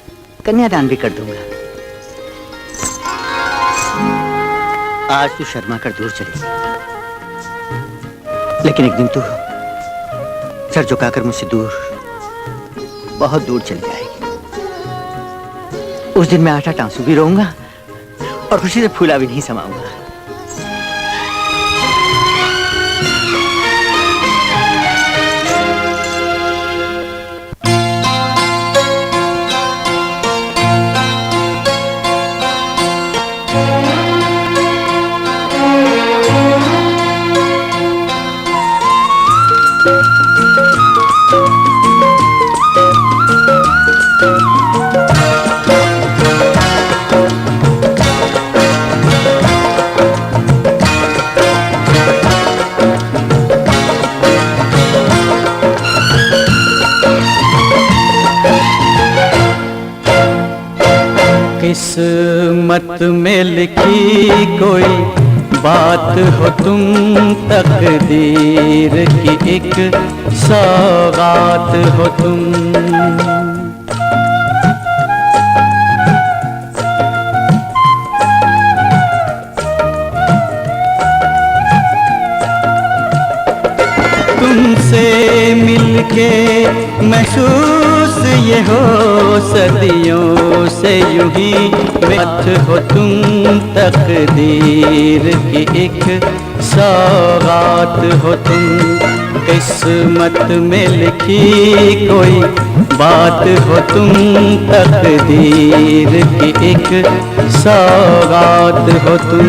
कन्यादान भी कर दूंगा। आज तू शर्मा कर दूर चली, लेकिन एक दिन तू सर झुकाकर मुझसे दूर, बहुत दूर चली जाएगी। उस दिन मैं आटा टांसू भी रहूंगा और खुशी से फूला भी नहीं समाऊंगा। किस्मत में लिखी कोई बात हो तुम, तकदीर की एक सौगात हो तुम। तुमसे मिलके महसूस ये हो सदियों से यूं ही बात हो तुम, तकदीर की एक सौगात हो तुम। किस्मत में लिखी कोई बात हो तुम, तकदीर की एक सौगात हो तुम।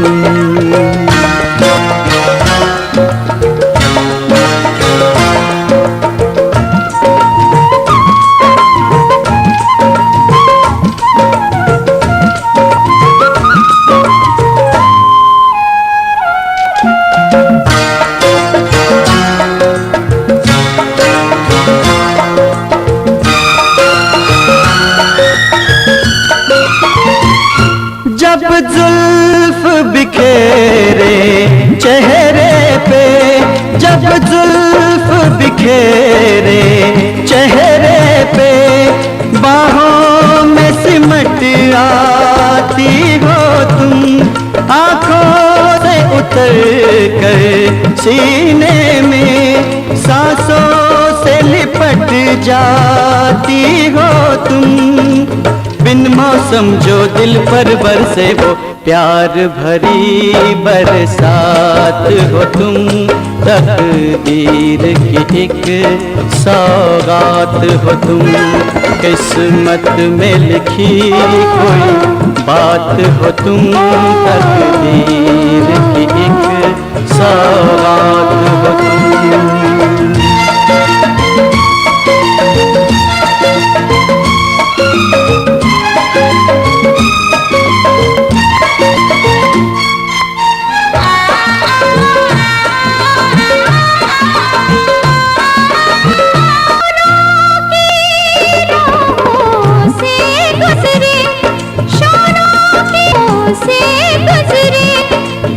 जब जुल्फ बिखेरे चेहरे पे, जब जुल्फ बिखेरे चेहरे पे, बाहों में सिमट आती हो तुम, आंखों से उतर कर सीने में सांसों से लिपट जाती हो तुम। बिन मौसम जो दिल पर बरसे वो प्यार भरी बरसात हो तुम, तकदीर की एक सौगात हो तुम। किस्मत में लिखी कोई बात हो तुम, तकदीर की एक सौगात हो तुम। से गुजरे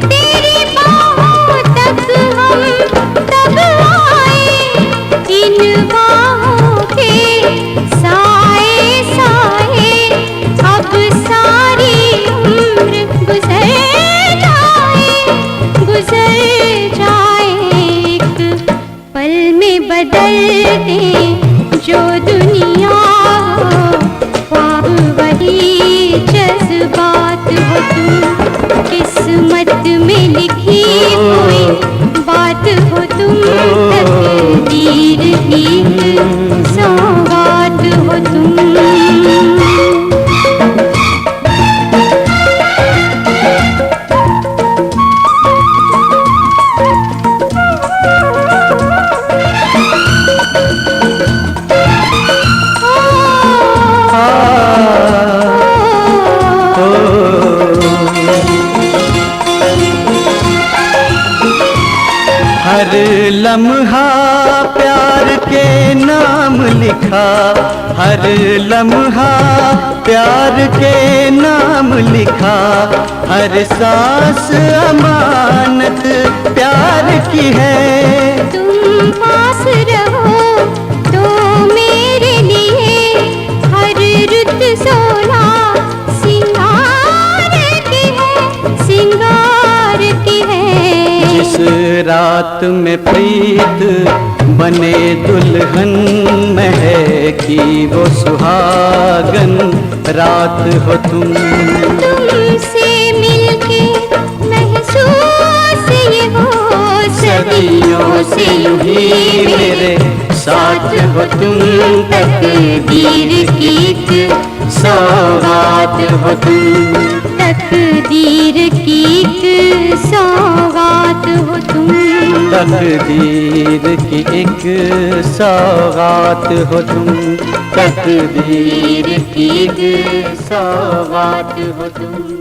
तेरी बाहों तक बदल दे जो दुनिया हो, ख्वाब वही जज्बात हो तुम, किस्मत में लिखी कोई बात हो तुम, तकदीर की सौगात हो तुम। हर लम्हा प्यार के नाम लिखा, हर लम्हा प्यार के नाम लिखा, हर सांस अमानत प्यार की है। तुम पास रहो तो मेरे लिए हर रुत सोना सिंगार की है, सिंगार की है। जिस रात में प्रीत बने दुल्हन महकी वो सुहागन रात हो तुम। तुमसे मिलके महसूस ये हो, सदियों से यूं ही मेरे साथ हो तुम, तकदीर की एक सौगात हो तुम, तकदीर की एक सौगात हो तुम। तकदीर की एक सौगात हो तुम, तकदीर की एक सौगात हो तुम।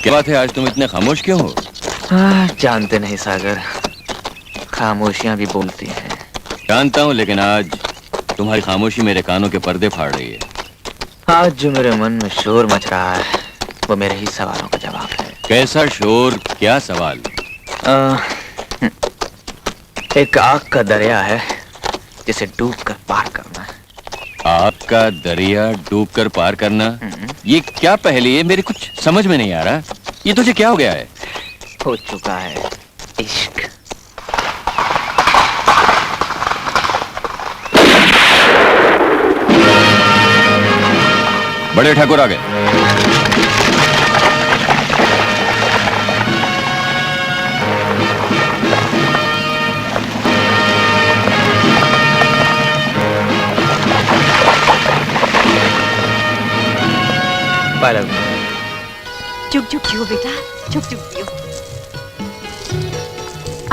क्या बात है, आज तुम इतने खामोश क्यों हो? जानते नहीं सागर, खामोशियां भी बोलती हैं। जानता हूँ, लेकिन आज तुम्हारी खामोशी मेरे कानों के पर्दे फाड़ रही है। आज जो मेरे मन में शोर मच रहा है वो मेरे ही सवालों का जवाब है। कैसा शोर, क्या सवाल? एक आग का दरिया है जिसे डूब कर पार करना है। आग का दरिया डूब कर पार करना, ये क्या पहेली है? मेरी कुछ समझ में नहीं आ रहा। ये तुझे क्या हो गया है? हो चुका है इश्क। बड़े ठाकुर आ गए। चुप चुप क्यों बेटा, चुप चुप क्यों?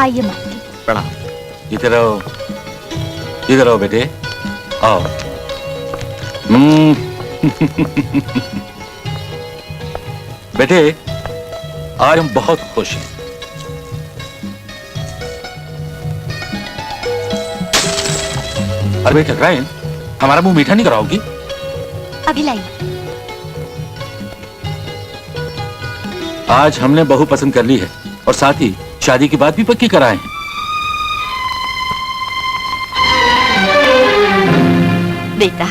आइए माँ। प्रणाम। इधर आओ, इधर आओ बेटे। आओ। बेटे, आज हम बहुत खुश हैं। अरे बेटा क्राइन, हमारा मुंह मीठा नहीं कराओगी? अभी लाई। आज हमने बहू पसंद कर ली है और साथ ही शादी की बात भी पक्की कराए हैं। बेटा,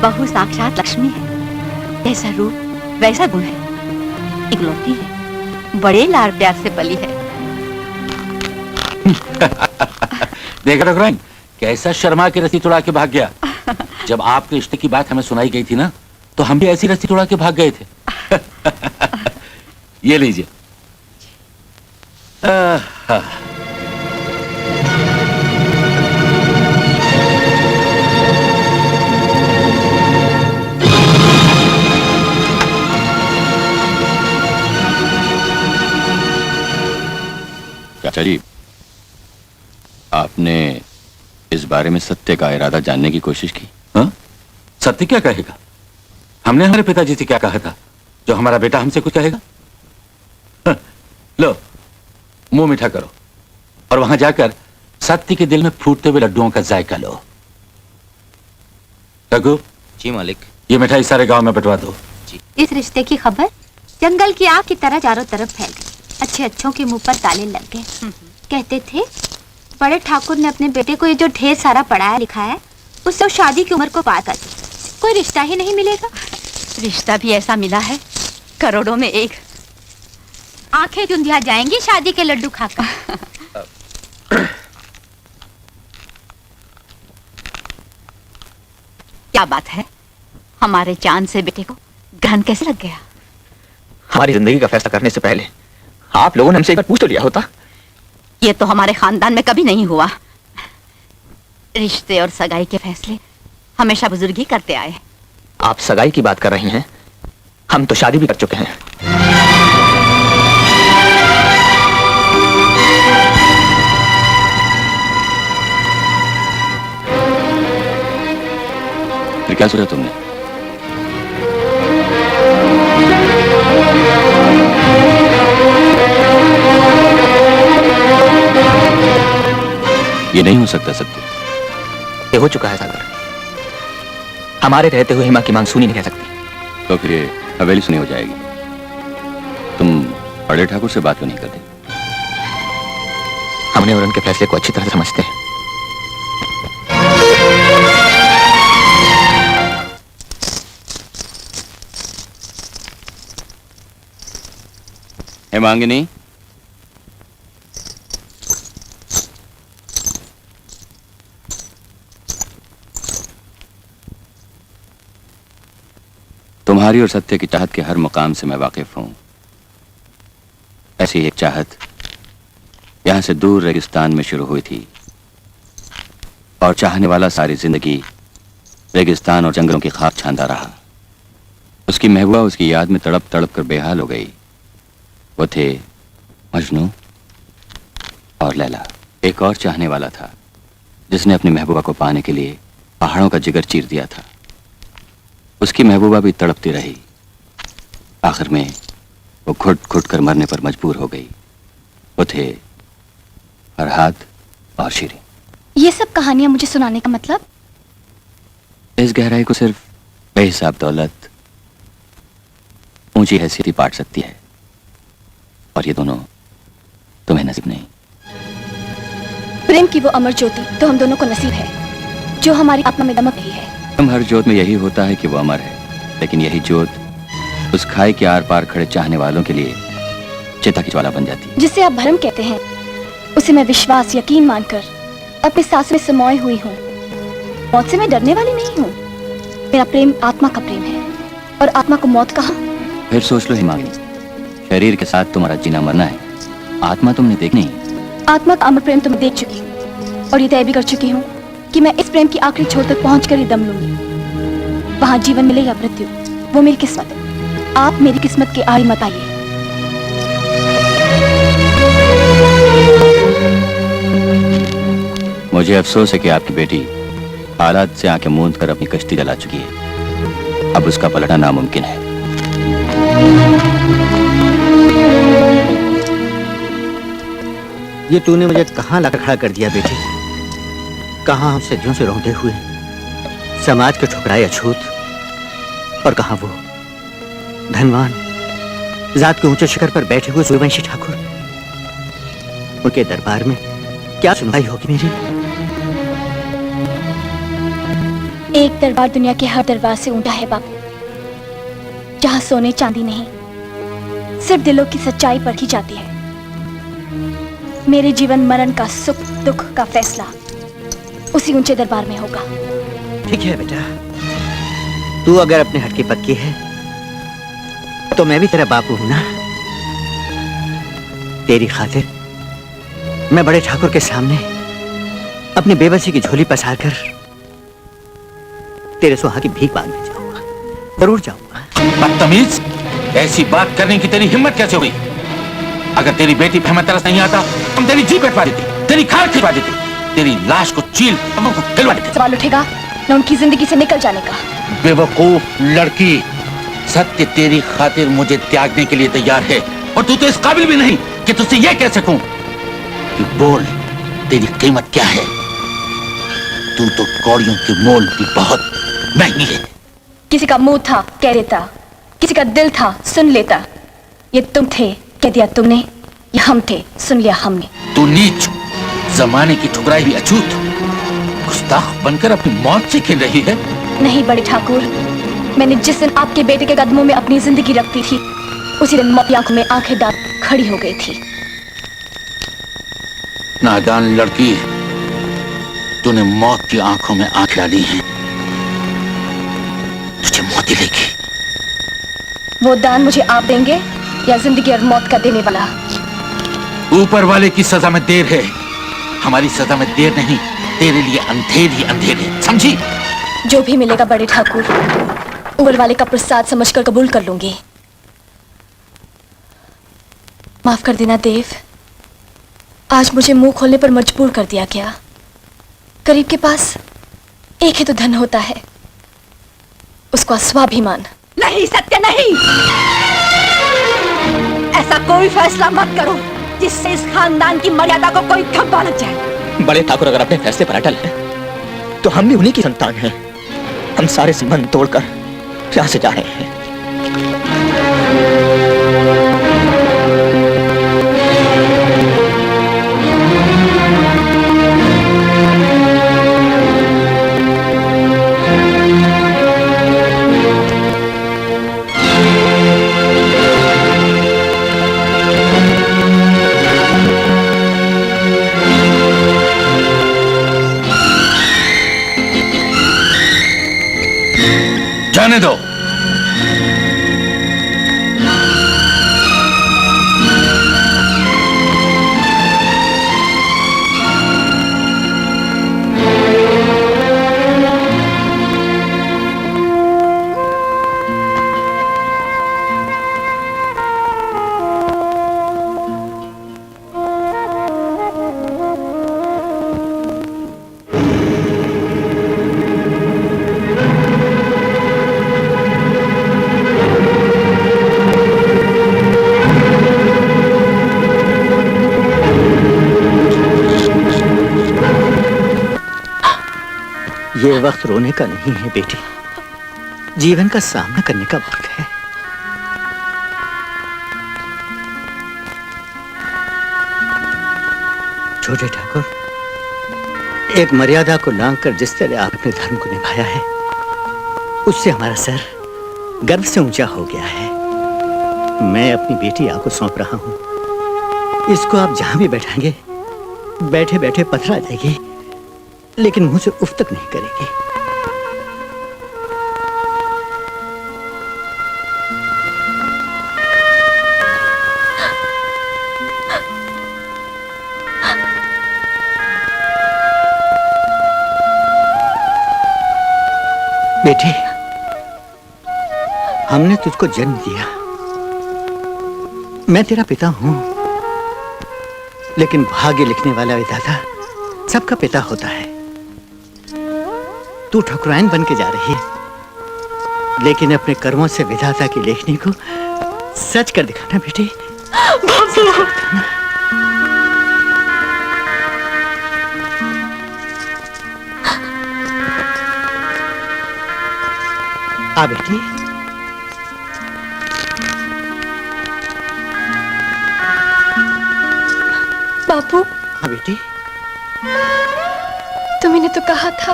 बहू साक्षात लक्ष्मी है। जैसा रूप वैसा गुण है, इकलौती है, बड़े लाड़ प्यार से पली है। देखा डॉक्टर क्राइन, कैसा शर्मा के रस्सी तोड़ा के भाग गया। जब आपके रिश्ते की बात हमें सुनाई गई थी ना, तो हम भी ऐसी रस्सी तोड़ा के भाग गए थे। ये लीजिए। चाचा जी, आपने इस बारे में सत्य का इरादा जानने की कोशिश की? हाँ? सत्य क्या कहेगा? हमने हमारे पिताजी से क्या कहा था जो हमारा बेटा हमसे कुछ कहेगा? हाँ, लो मुंह मीठा करो और वहां जाकर सत्य के दिल में फूटते हुए लड्डुओं का जायका लो। रघु जी मालिक। ये मिठाई सारे गांव में बंटवा दो। इस रिश्ते की खबर जंगल की आग की तरह चारों तरफ फैल गई। अच्छे अच्छों के मुंह पर ताले लग गए। कहते थे बड़े ठाकुर ने अपने बेटे को ये जो ढेर सारा पढ़ाया लिखाया है, उससे शादी की उम्र को पार कर दी। कोई रिश्ता ही नहीं मिलेगा। रिश्ता भी ऐसा मिला है, करोड़ों में एक। आंखें चुंधिया जाएंगी शादी के लड्डू खाकर। क्या बात है, हमारे चांद से बेटे को ग्रहण कैसे लग गया? हमारी जिंदगी का फैसला करने से पहले आप लोगों ने हमसे एक बार पूछ तो लिया होता। ये तो हमारे खानदान में कभी नहीं हुआ। रिश्ते और सगाई के फैसले हमेशा बुजुर्ग ही करते आए। आप सगाई की बात कर रही हैं, हम तो शादी भी कर चुके हैं। फिर क्या सोचा तुमने? ये नहीं हो सकता सत्य। ये हो चुका है सागर। हमारे रहते हुए हिमा की मांग सुनी नहीं रह सकती। तो फिर ये हवेली सुनी हो जाएगी। तुम बड़े ठाकुर से बात क्यों नहीं करते? हमने और उनके फैसले को अच्छी तरह समझते हैं। हेमांगिनी, तुम्हारी और सत्य की चाहत के हर मुकाम से मैं वाकिफ हूं। ऐसी एक चाहत यहां से दूर रेगिस्तान में शुरू हुई थी और चाहने वाला सारी जिंदगी रेगिस्तान और जंगलों की खाक छांदा रहा। उसकी महबूबा उसकी याद में तड़प तड़प कर बेहाल हो गई। वो थे मजनू और लैला। एक और चाहने वाला था जिसने अपनी महबूबा को पाने के लिए पहाड़ों का जिगर चीर दिया था। उसकी महबूबा भी तड़पती रही। आखिर में वो घुट घुट कर मरने पर मजबूर हो गई। वो थे फरहाद और शीरीन। ये सब कहानियां मुझे सुनाने का मतलब? इस गहराई को सिर्फ बेहिसाब दौलत ऊंची हैसियत ही पाट सकती है, और ये दोनों तुम्हें नसीब नहीं। प्रेम की वो अमर ज्योति तो हम दोनों को नसीब है, जो हमारी आत्मा में दमक रही है। हर जोत में यही होता है कि वो अमर है, लेकिन यही जोत उस खाई के आर पार खड़े चाहने वालों के लिए चिता की ज्वाला बन जाती है। जिसे आप भरम कहते हैं, उसे मैं विश्वास यकीन मानकर अपने सांसों में समाई हुई हूँ। मौत से मैं डरने वाली नहीं हूँ। मेरा प्रेम आत्मा का प्रेम है, और आत्मा को मौत कहा। फिर सोच लो हिमांगी, शरीर के साथ तुम्हारा जीना मरना है, आत्मा तुमने देखनी। आत्मा का अमर प्रेम तो मैं देख चुकी हूँ, और ये तय भी कर चुकी हूँ कि मैं इस प्रेम की आखिरी छोर तक पहुंचकर ही दम लूंगी। वहां जीवन मिले या मृत्यु, वो मेरी किस्मत है। आप मेरी किस्मत के आड़ी मत आइए। मुझे अफसोस है कि आपकी बेटी हालात से आंखें मूंद कर अपनी कश्ती जला चुकी है। अब उसका पलटना नामुमकिन है। ये तूने मुझे कहां लाकर खड़ा कर दिया बेटी? कहां हम सदियों से रोंदे हुए समाज के ठुकराए अछूत, और कहां वो धनवान जात के ऊंचे शिखर पर बैठे हुए सूर्यवंशी ठाकुर? उनके दरबार में क्या सुनवाई होगी मेरी? एक दरबार दुनिया के हर दरबार से ऊंचा है बाबू, जहां सोने चांदी नहीं, सिर्फ दिलों की सच्चाई परखी जाती है। मेरे जीवन मरण का, सुख दुख का फैसला उसी ऊंचे दरबार में होगा। ठीक है बेटा, तू अगर अपने हट की पक्की है तो मैं भी तेरा बापू हूं ना। तेरी खातिर मैं बड़े ठाकुर के सामने अपनी बेबसी की झोली पसार कर तेरे सुहा की भीख मांगने जाऊंगा, जरूर जाऊंगा। बदतमीज, ऐसी बात करने की तेरी हिम्मत कैसे हुई? अगर तेरी बेटी पे हमें तरस नहीं आता, हम तेरी जीभ कटवा देते, तेरी खाल खिलवा देते, तेरी लाश को चील खिलवा देते। सवाल उठेगा न उनकी जिंदगी से निकल जाने का। बेवकूफ लड़की, सत्य तेरी खातिर मुझे त्यागने के लिए तैयार है, और तू तो इस काबिल भी नहीं कि तुझसे यह कह सकूं कि बोल तेरी कीमत क्या है। तू तो कौड़ियों की मोल भी बहुत महंगी है। किसी का मुंह था कह देता, किसी का दिल था सुन लेता। ये तुम थे कह दिया तुमने, ये हम थे सुन लिया हमने। तू नीच, जमाने की ठुकराई भी अछूत, गुस्ताख बनकर अपनी मौत से खेल रही है। नहीं बड़े ठाकुर, मैंने जिस दिन आपके बेटे के कदमों में अपनी जिंदगी रखती थी, उसी दिन मौत की आंखों में आंखें डाल खड़ी हो गई थी। नादान लड़की, तूने मौत की आंखों में आंखें डाली हैं, तुझे मौत ही लेगी। वो दान मुझे आप देंगे या जिंदगी और मौत का देने वाला? ऊपर वाले की सजा में देर है, हमारी सजा में देर नहीं। तेरे लिए अंधेर ही अंधेर है, समझी? जो भी मिलेगा बड़े ठाकुर, ऊपर वाले का प्रसाद समझकर कबूल कर लूंगी। माफ कर देना देव, आज मुझे मुंह खोलने पर मजबूर कर दिया गया। गरीब के पास एक ही तो धन होता है, उसका स्वाभिमान। नहीं सत्य नहीं, ऐसा कोई फैसला मत करो जिससे इस खानदान की मर्यादा को कोई धब्बा लग जाए। बड़े ठाकुर अगर अपने फैसले पर अटल हैं, तो हम भी उन्हीं की संतान हैं। हम सारे संबंध तोड़कर यहाँ से जा रहे हैं। जाने दो। ये वक्त रोने का नहीं है बेटी, जीवन का सामना करने का वक्त है। छोटे ठाकुर, एक मर्यादा को लांघकर जिस तरह आपने धर्म को निभाया है, उससे हमारा सर गर्व से ऊंचा हो गया है। मैं अपनी बेटी आपको सौंप रहा हूं। इसको आप जहां भी बैठाएंगे, बैठे बैठे पथरा जाएगी, लेकिन मुंह से उफ तक नहीं करेगी। बेटी, हमने तुझको जन्म दिया, मैं तेरा पिता हूं, लेकिन भाग्य लिखने वाला विधाता सबका पिता होता है। तू ठकुराइन बन के जा रही है, लेकिन अपने कर्मों से विधाता की लेखनी को सच कर दिखाना बेटी। आ बेटी। बापू। हाँ बेटी। तुमने तो कहा था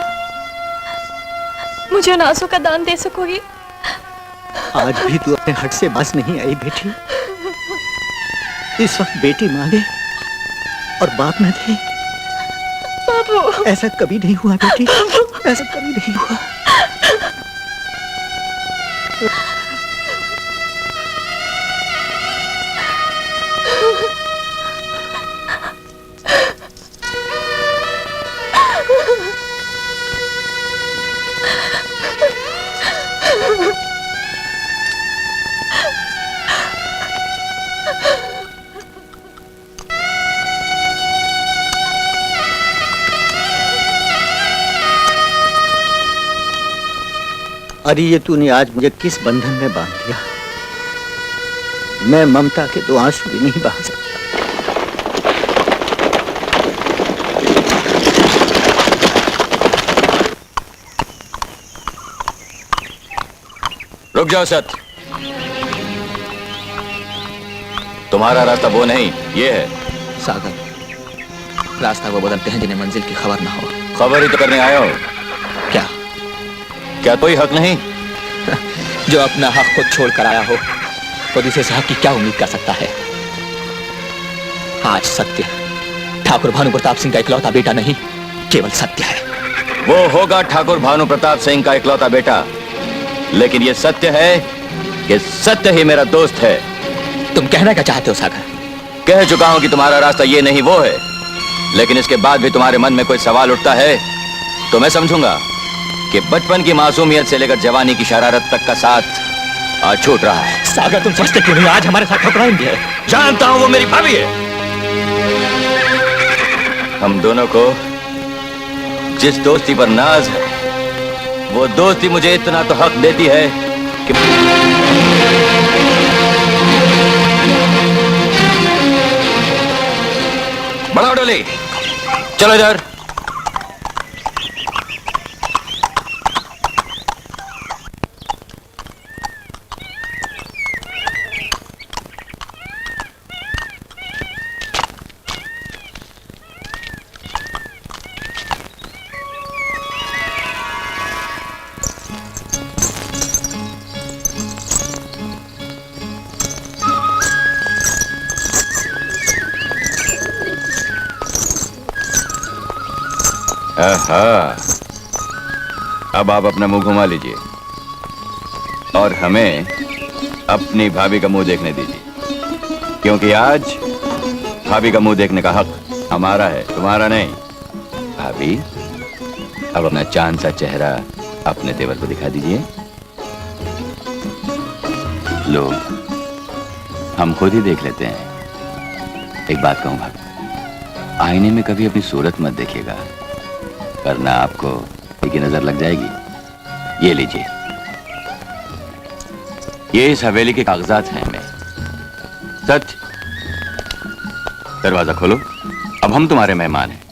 मुझे उन आंसू का दान दे सकोगी। आज भी तू अपने हट से बस नहीं आई बेटी। इस वक्त बेटी मांगे और बाप न दे। बाबू। ऐसा कभी नहीं हुआ बेटी, ऐसा कभी नहीं हुआ। अरे ये तूने आज मुझे किस बंधन में बांध दिया। मैं ममता के 2 आंसू भी नहीं बहा सकता। रुक जाओ सत, तुम्हारा रास्ता वो नहीं, ये है। सागर, रास्ता वो बदलते हैं जिन्हें मंजिल की खबर ना हो। खबर ही तो करने आया हो। क्या क्या कोई हक नहीं? जो अपना हक खुद छोड़ कर आया हो तो दूसरे से हक की क्या उम्मीद कर सकता है। आज सत्य ठाकुर भानु प्रताप सिंह का इकलौता बेटा नहीं, केवल सत्य है। वो होगा ठाकुर भानु प्रताप सिंह का इकलौता बेटा, लेकिन ये सत्य है कि सत्य ही मेरा दोस्त है। तुम कहना क्या चाहते हो सागर? कह चुका हूं कि तुम्हारा रास्ता ये नहीं वो है, लेकिन इसके बाद भी तुम्हारे मन में कोई सवाल उठता है तो मैं समझूंगा कि बचपन की मासूमियत से लेकर जवानी की शरारत तक का साथ आज छूट रहा है। सागर तुम समझते क्यों नहीं? आज हमारे साथ ठकुराइन भी है। जानता हूं वो मेरी भाभी है। हम दोनों को जिस दोस्ती पर नाज है, वो दोस्ती मुझे इतना तो हक देती है कि बढ़ाओ डोली, चलो इधर। अब आप अपना मुंह घुमा लीजिए और हमें अपनी भाभी का मुंह देखने दीजिए, क्योंकि आज भाभी का मुंह देखने का हक हमारा है, तुम्हारा नहीं। भाभी, अब अपना चांद सा चेहरा अपने देवर को दिखा दीजिए। लो, हम खुद ही देख लेते हैं। एक बात कहूं भाभी, आईने में कभी अपनी सूरत मत देखिएगा, वरना आपको की नजर लग जाएगी। ये लीजिए, ये इस हवेली के कागजात हैं। हमें सच, दरवाजा खोलो, अब हम तुम्हारे मेहमान हैं।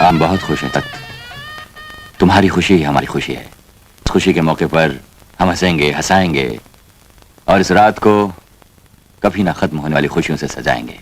हम बहुत खुश हैं तख्त, तुम्हारी खुशी ही हमारी खुशी है। इस खुशी के मौके पर हम हंसेंगे, हंसाएंगे और इस रात को कभी ना खत्म होने वाली खुशियों से सजाएंगे।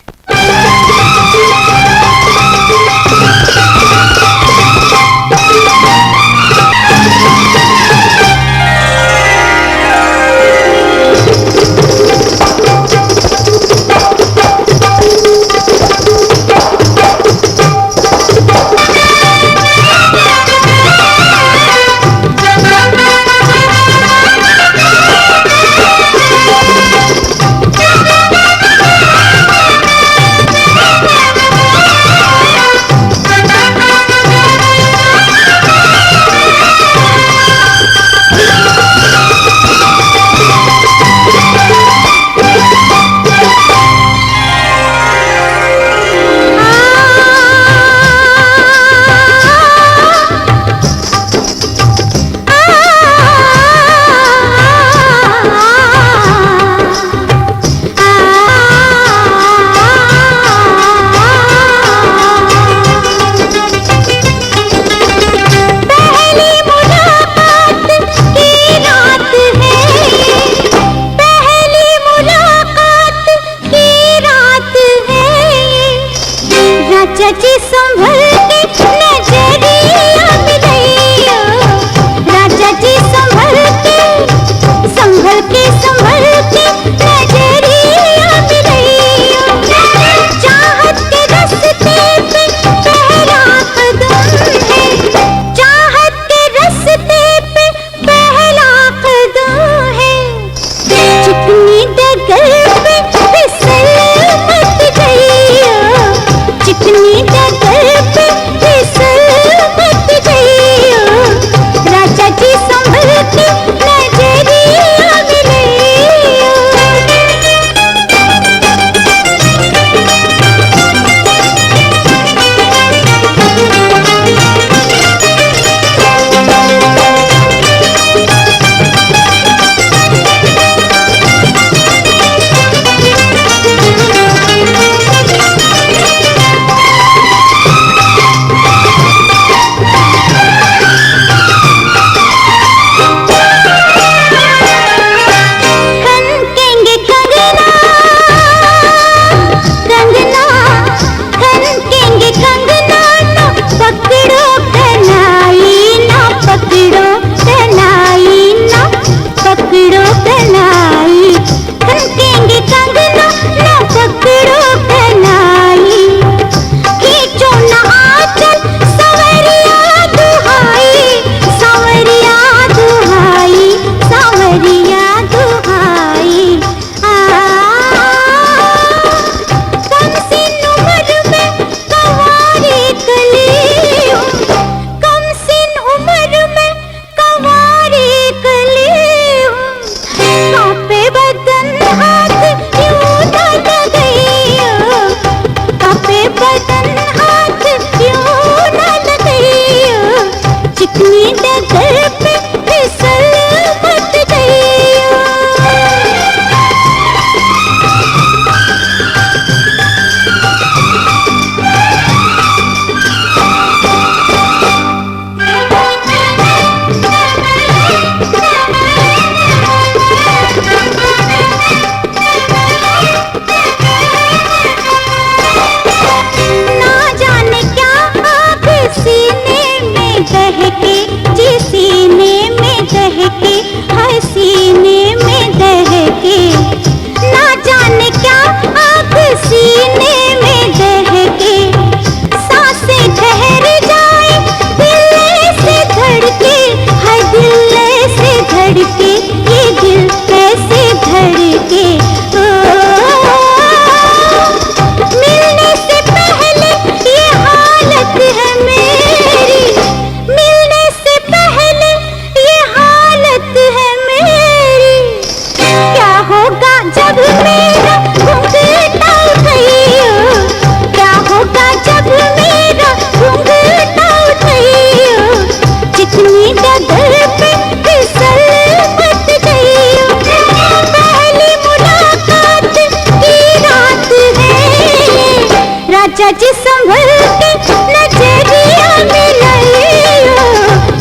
राजा जी संभल के नजरिया मिलाइयो,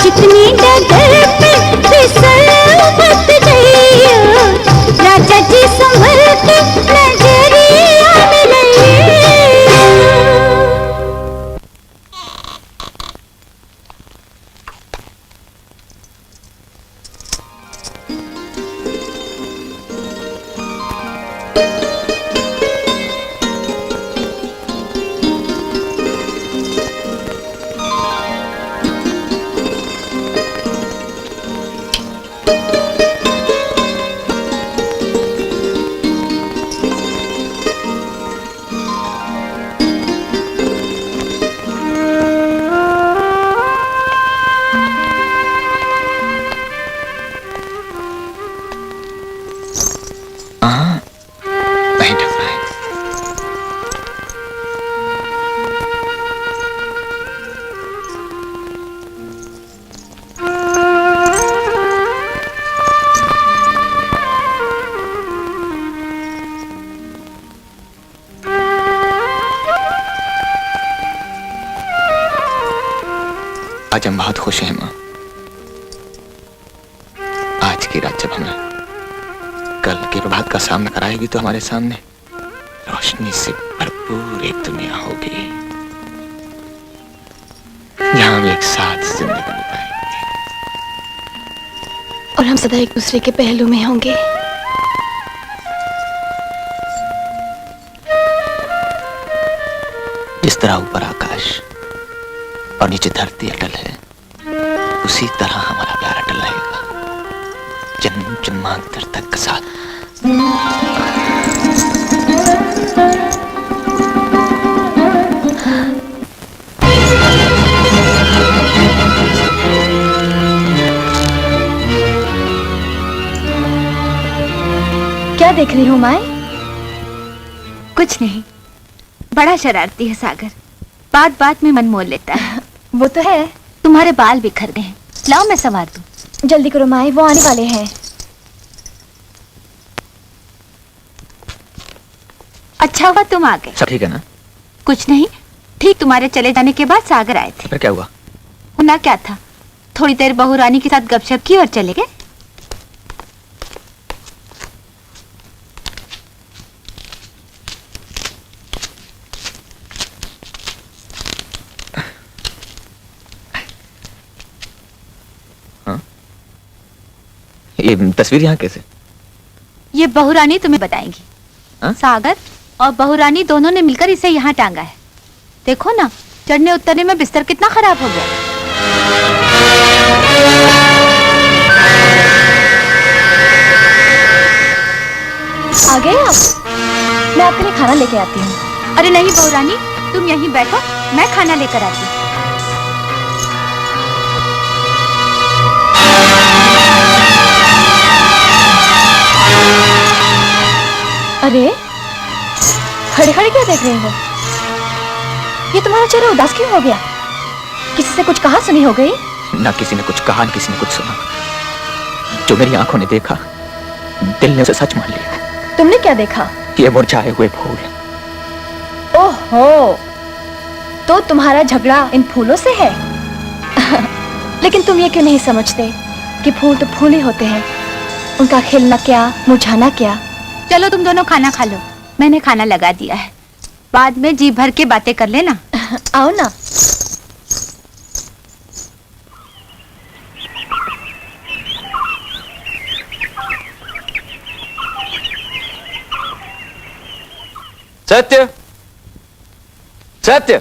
जितनी डगर पे फिसल मत जाइयो, राजा जी संभल के नजरिया मिलाइयो। नहीं ढक रहा है। आज हम बहुत खुश हैं माँ। आज की रात जब हमें कल के प्रभात का सामना कराएगी तो हमारे सामने रोशनी से भरपूर एक दुनिया होगी जहां हम एक साथ जिंदगी बिताएंगे और हम सदा एक दूसरे के पहलू में होंगे। जिस तरह ऊपर आकाश और नीचे धरती अटल है, उसी तरह हमारा प्यार अटल रहेगा जन्म जन्मांतर तक का साथ। क्या देख रही हूँ माए? कुछ नहीं, बड़ा शरारती है सागर, बात बात में मन मोल लेता है। वो तो है। तुम्हारे बाल बिखर गए हैं, लाओ मैं संवार दूं। जल्दी करो माए, वो आने वाले हैं। अच्छा हुआ तुम आ गए। सब ठीक है ना? कुछ नहीं, ठीक तुम्हारे चले जाने के बाद सागर आए थे। फिर क्या हुआ? होना क्या था, थोड़ी देर बहू रानी के साथ गपशप की और चले गए। ये तस्वीर यहाँ कैसे? ये बहू रानी तुम्हें बताएंगी। हा? सागर और बहू रानी दोनों ने मिलकर इसे यहाँ टांगा है। देखो ना, चढ़ने उतरने में बिस्तर कितना खराब हो गया। आ गए आप? मैं आपके लिए खाना लेके आती हूँ। अरे नहीं बहू रानी, तुम यहीं बैठो, मैं खाना लेकर आती हूँ। अरे खड़े खड़े क्या देख रहे हो? ये तुम्हारा चेहरा उदास क्यों हो गया? किसी से कुछ कहा सुनी हो गई? ना किसी ने कुछ कहा, ना किसी ने कुछ सुना। जो मेरी आंखों ने देखा, दिल ने उसे सच मान लिया। तुमने क्या देखा? ये मुरझाए हुए फूल। ओहो, तो तुम्हारा झगड़ा इन फूलों से है? लेकिन तुम ये क्यों नहीं समझते कि फूल तो फूल ही होते हैं, उनका खिलना क्या, मुरझाना क्या। चलो तुम दोनों खाना खा लो, मैंने खाना लगा दिया है, बाद में जी भर के बातें कर लेना। आओ ना। सत्य, सत्य,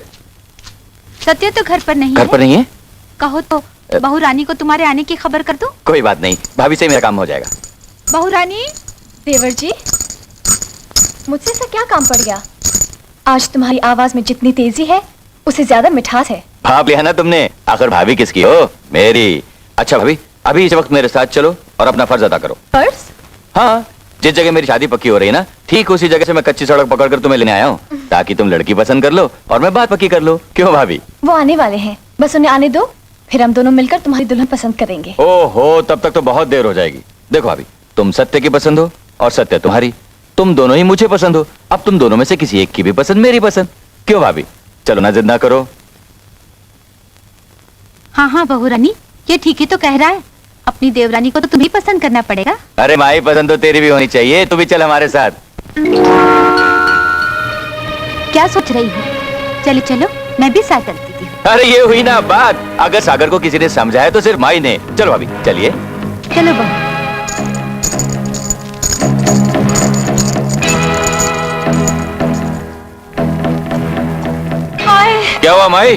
सत्य तो घर पर नहीं घर है। पर नहीं है? कहो तो बहू रानी को तुम्हारे आने की खबर कर दूं? कोई बात नहीं, भाभी से मेरा काम हो जाएगा। बहू रानी। देवर जी, मुझसे ऐसा क्या काम पड़ गया? आज तुम्हारी आवाज में जितनी तेजी है, उससे ज्यादा मिठास है। भाप लिया ना तुमने, आखिर भाभी किसकी हो? मेरी। अच्छा भाभी, अभी इस वक्त मेरे साथ चलो और अपना फर्ज अदा करो। फर्ज? हाँ, जिस जगह मेरी शादी पक्की हो रही है ना, ठीक उसी जगह से मैं कच्ची सड़क पकड़कर तुम्हें लेने आया हूँ, ताकि तुम लड़की पसंद कर लो और मैं बात पक्की कर लो। क्यों भाभी? वो आने वाले हैं, बस उन्हें आने दो, फिर हम दोनों मिलकर तुम्हारी दुल्हन पसंद करेंगे। ओहो, तब तक तो बहुत देर हो जाएगी। देखो भाभी, तुम सत्य की पसंद हो और सत्य तुम्हारी, तुम दोनों ही मुझे पसंद हो। अब तुम दोनों में से किसी एक की भी पसंद मेरी पसंद। क्यों भाभी, चलो ना, जिद ना करो। हाँ हाँ बहू रानी, ये ठीक ही तो कह रहा है। अपनी देवरानी को तो तुम्हें पसंद करना पड़ेगा। अरे माई पसंद तो तेरी भी होनी चाहिए, तू भी चल हमारे साथ। क्या सोच रही हो? चलो चलो, मैं भी साथ चलती थी। अरे ये हुई ना बात, अगर सागर को किसी ने समझाया तो सिर्फ माई ने। चलो अभी चलिए। चलो बहू। क्या हुआ माई?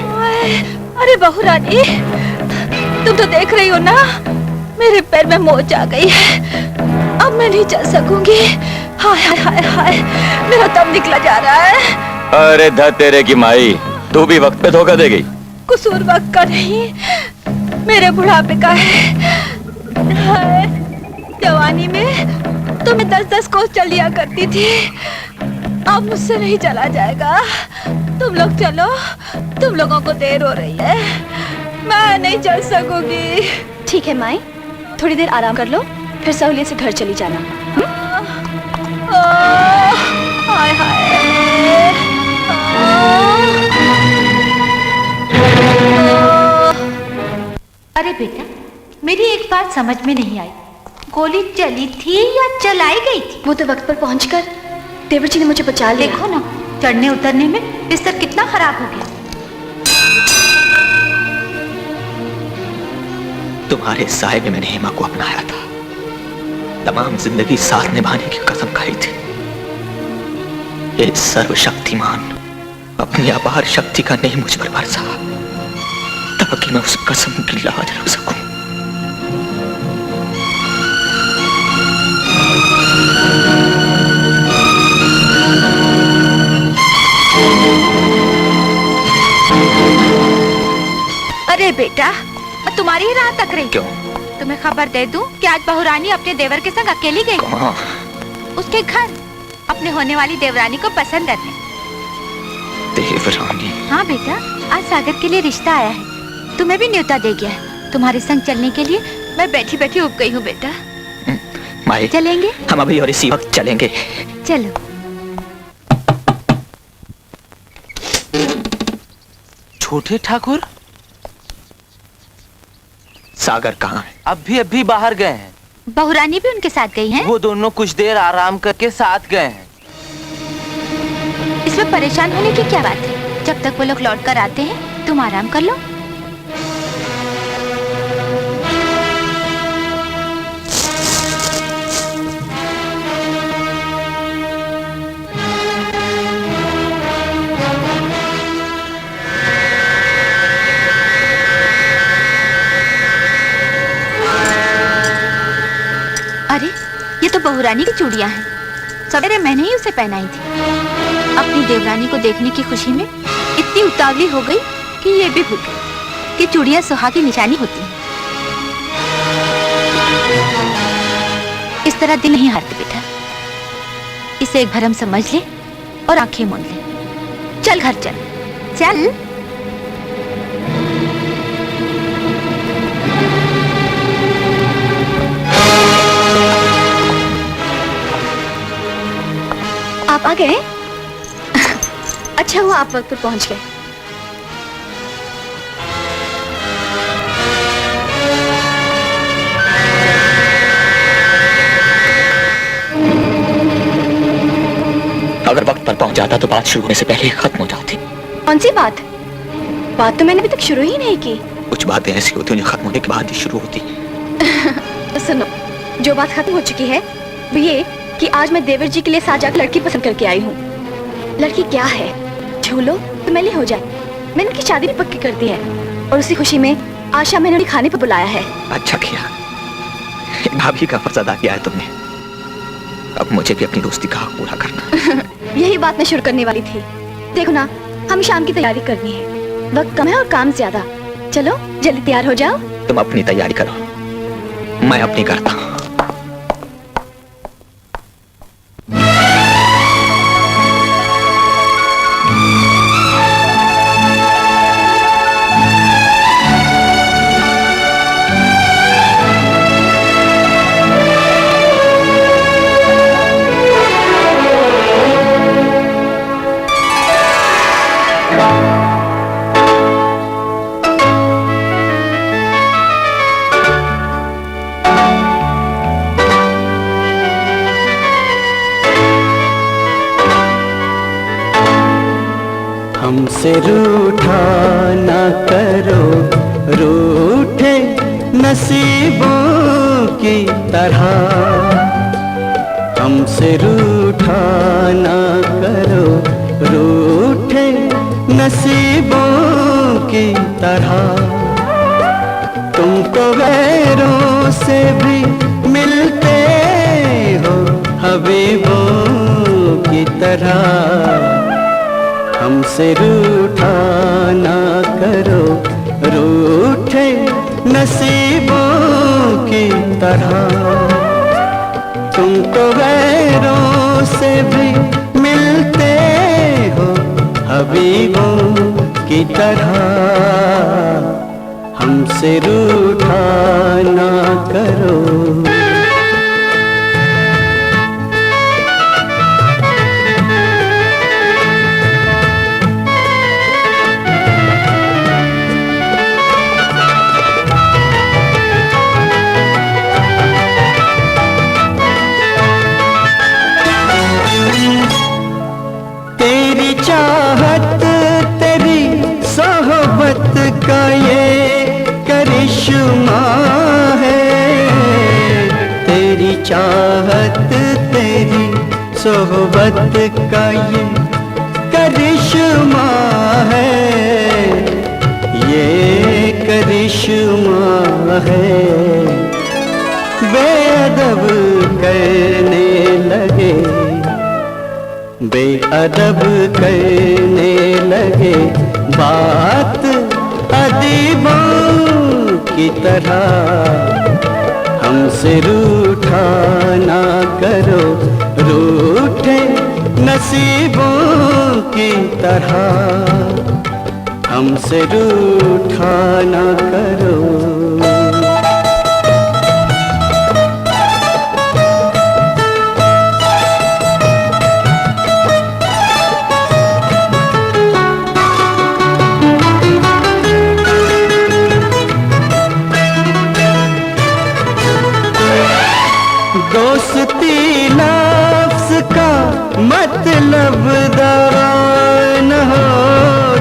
अरे बहू रानी, तुम तो देख रही हो ना, मेरे पैर में मोच आ गई है। अब मैं नहीं चल सकूंगी। हाय हाय हाय हाय, मेरा दम निकला जा रहा है। अरे धत तेरे की माई, तू भी वक्त पे धोखा दे गई। कसूर वक्त का नहीं, मेरे बुढ़ापे का है। हाय, जवानी में तो मैं 10-10 कोस चल लिया करती थी, अब मुझसे नहीं चला जाएगा। तुम लोग चलो, तुम लोगों को देर हो रही है, मैं नहीं चल सकूंगी। ठीक है माई, थोड़ी देर आराम कर लो, फिर सहूलियत से घर चली जाना। हाय हाय। अरे बेटा, मेरी एक बात समझ में नहीं आई, गोली चली थी या चलाई गई थी? वो तो वक्त पर पहुंचकर देवर जी ने मुझे बचा लिया। देखो ना, चढ़ने उतरने में बिस्तर कितना खराब हो गया। तुम्हारे साए में मैंने हेमा को अपनाया था, तमाम जिंदगी साथ निभाने की कसम खाई थी। ये सर्वशक्तिमान अपनी अपार शक्ति का नहीं मुझ पर भरोसा, ताकि मैं उस कसम की लाज रख सकूं। अरे बेटा, मैं तुम्हारी ही राह तक रही। क्यों? तुम्हें खबर दे दूं कि आज बहुरानी अपने देवर के संग अकेली गई। कहाँ? उसके घर, अपने होने वाली देवरानी को पसंद करने। देवरानी? हाँ बेटा, आज सागर के लिए रिश्ता आया है, तुम्हें भी न्योता दे गया है। तुम्हारे संग चलने के लिए मैं बैठी बैठी उब गई हूँ बेटा। माई, चलेंगे? हम अभी और इसी वक्त चलेंगे। चलो। छोटे ठाकुर सागर कहाँ है? अभी बाहर गए हैं। बहुरानी भी उनके साथ गई हैं? वो दोनों कुछ देर आराम करके साथ गए हैं। इसमें परेशान होने की क्या बात है? जब तक वो लोग लौट कर आते हैं तुम आराम कर लो। अरे, ये तो बहुरानी की चूड़ियां हैं। सवेरे मैंने ही उसे पहनाई थी। अपनी देवरानी को देखने की खुशी में इतनी उतावली हो गई कि ये भी भूल गई कि चूड़ियां सुहाग की निशानी होती हैं। इस तरह दिल नहीं हारते बेटा। इसे एक भरम समझ ले और आंखें मूंद ले। चल घर चल, चल। आप आ गए? अच्छा हुआ आप वक्त पर पहुंच गए। अगर वक्त पर पहुंच जाता तो बात शुरू होने से पहले ही खत्म हो जाती। कौन सी बात? बात तो मैंने अभी तक शुरू ही नहीं की। कुछ बातें ऐसी होती हैं जो खत्म होने के बाद ही शुरू होती। सुनो, जो बात खत्म हो चुकी है वो ये कि आज मैं देवर जी के लिए साजा की लड़की पसंद करके आई हूँ। लड़की क्या है? झूलो तो मैंने हो जाए। मैंने उनकी शादी भी पक्की कर दी है और उसी खुशी में आशा मैंने उन्हें खाने पर बुलाया है। अच्छा किया, भाभी का फर्ज अदा किया है तुमने। अब मुझे भी अपनी दोस्ती का हक पूरा करना। यही बात मैं शुरू करने वाली थी। देखो ना, हमें शाम की तैयारी करनी है, वक्त कम है और काम ज्यादा। चलो जल्दी तैयार हो जाओ। तुम अपनी तैयारी करो, मैं अपनी करता हूँ। हमसे रूठा ना करो, रूठे नसीबों की तरह। हमसे रूठा ना करो, रूठे नसीबों की तरह। तुम तो गैरों से भी मिलते हो हबीबों की तरह। हमसे रूठा ना करो, रूठे नसीबों की तरह। तुम तो गैरों से भी मिलते हो हबीबों की तरह। हमसे रूठा ना करो। तेरी चाहत, तेरी सोहबत का ये करिश्मा है। तेरी चाहत, तेरी सोहबत का ये करिश्मा है। ये करिश्मा है। बेअदब करने लगे, बेअदब करने लगे बात अदीबों की तरह। हमसे रूठा ना करो, रूठे नसीबों की तरह। हमसे रूठा ना करो। दोस्ती लफ्ज़ का मतलब दवा न हो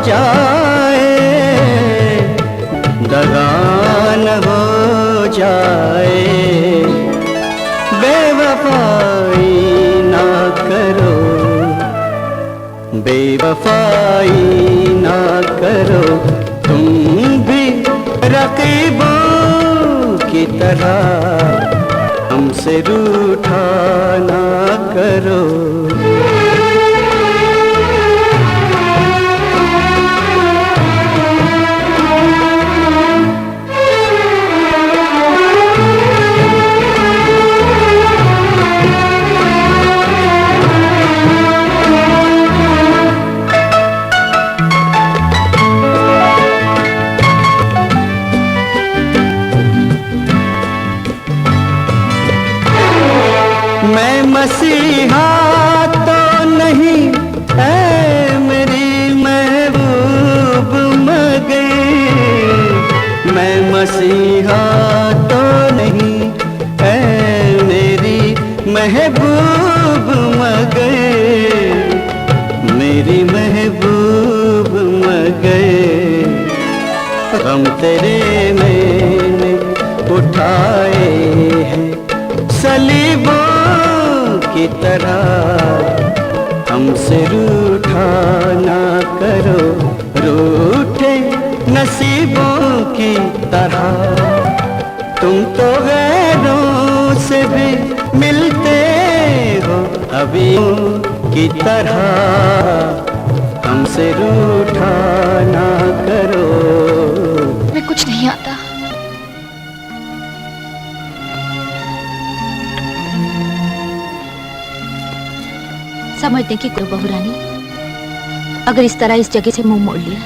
जाए, दगा न हो जाए। बेवफाई ना करो, बेवफाई ना करो। तुम भी रकीबों की तरह। हमसे रूठा ना करो। मैं मसीहा तो नहीं है मेरी महबूब मगर। मैं मसीहा तो नहीं है मेरी महबूब मगर। मेरी महबूब मगर। गम तेरे मैंने उठाए हैं सलीबों की तरह। हमसे रूठा ना करो, रूठे नसीबों की तरह। तुम तो गैरों से भी मिलते हो हबीबों की तरह। हमसे रूठा ना करो। मैं कुछ नहीं आता। समझने की कोई बहू रानी, अगर इस तरह इस जगह से मुंह मोड़ लिया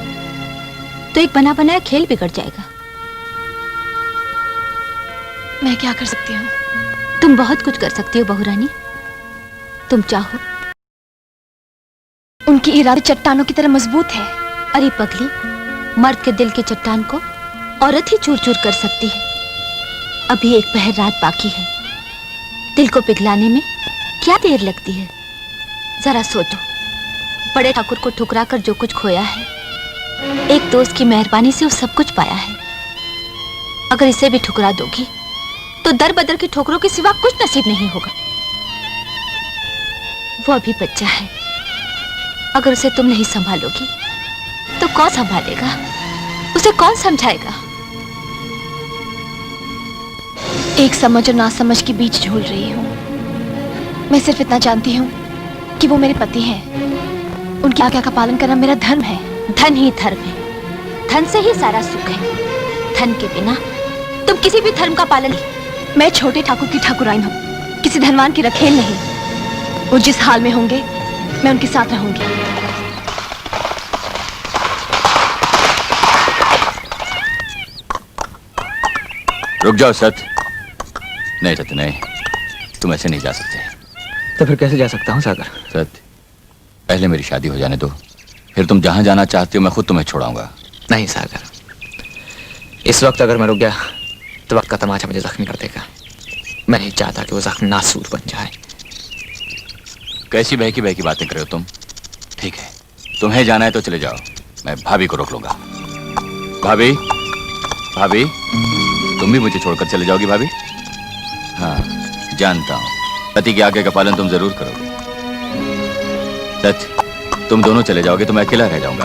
तो एक बना बनाया खेल बिगड़ जाएगा। मैं क्या कर सकती हूँ? तुम बहुत कुछ कर सकती हो बहू रानी। तुम चाहो। उनकी इरादे चट्टानों की तरह मजबूत है। अरे पगली, मर्द के दिल की चट्टान को औरत ही चूर चूर कर सकती है। अभी एक पहर रात बाकी है। दिल को पिघलाने में क्या देर लगती है? जरा सोचो। बड़े ठाकुर को ठुकरा कर जो कुछ खोया है, एक दोस्त की मेहरबानी से वो सब कुछ पाया है। अगर इसे भी ठुकरा दोगी तो दर बदर की ठोकरों के सिवा कुछ नसीब नहीं होगा। वो अभी बच्चा है, अगर उसे तुम नहीं संभालोगी तो कौन संभालेगा, उसे कौन समझाएगा? एक समझ और नासमझ के बीच झूल रही हूँ। मैं सिर्फ इतना जानती हूँ कि वो मेरे पति हैं। उनकी आज्ञा का पालन करना मेरा धर्म है। धन ही धर्म है, धन से ही सारा सुख है। धन के बिना तुम किसी भी धर्म का पालन नहीं। मैं छोटे ठाकुर की ठाकुराइन हूँ, किसी धनवान की रखेल नहीं। वो जिस हाल में होंगे मैं उनके साथ रहूंगी। रुक जाओ सत। नहीं सत्य नहीं, तुम ऐसे नहीं जा सकते। तो फिर कैसे जा सकता हूँ सागर? सत्य, पहले मेरी शादी हो जाने दो, फिर तुम जहां जाना चाहते हो मैं खुद तुम्हें छोड़ाऊंगा। नहीं सागर, इस वक्त अगर मैं रुक गया तो वक्त का तमाचा मुझे जख्मी कर देगा। मैं नहीं चाहता कि वो जख्म नासूर बन जाए। कैसी बहकी बहकी बातें कर रहे हो तुम? ठीक है, तुम्हें जाना है तो चले जाओ, मैं भाभी को रोक लूंगा। भाभी, भाभी, तुम भी मुझे छोड़कर चले जाओगी भाभी? हाँ, जानता हूँ, पति की आज्ञा का पालन तुम जरूर करोगे। सच, तुम दोनों चले जाओगे तो मैं अकेला रह जाऊंगा।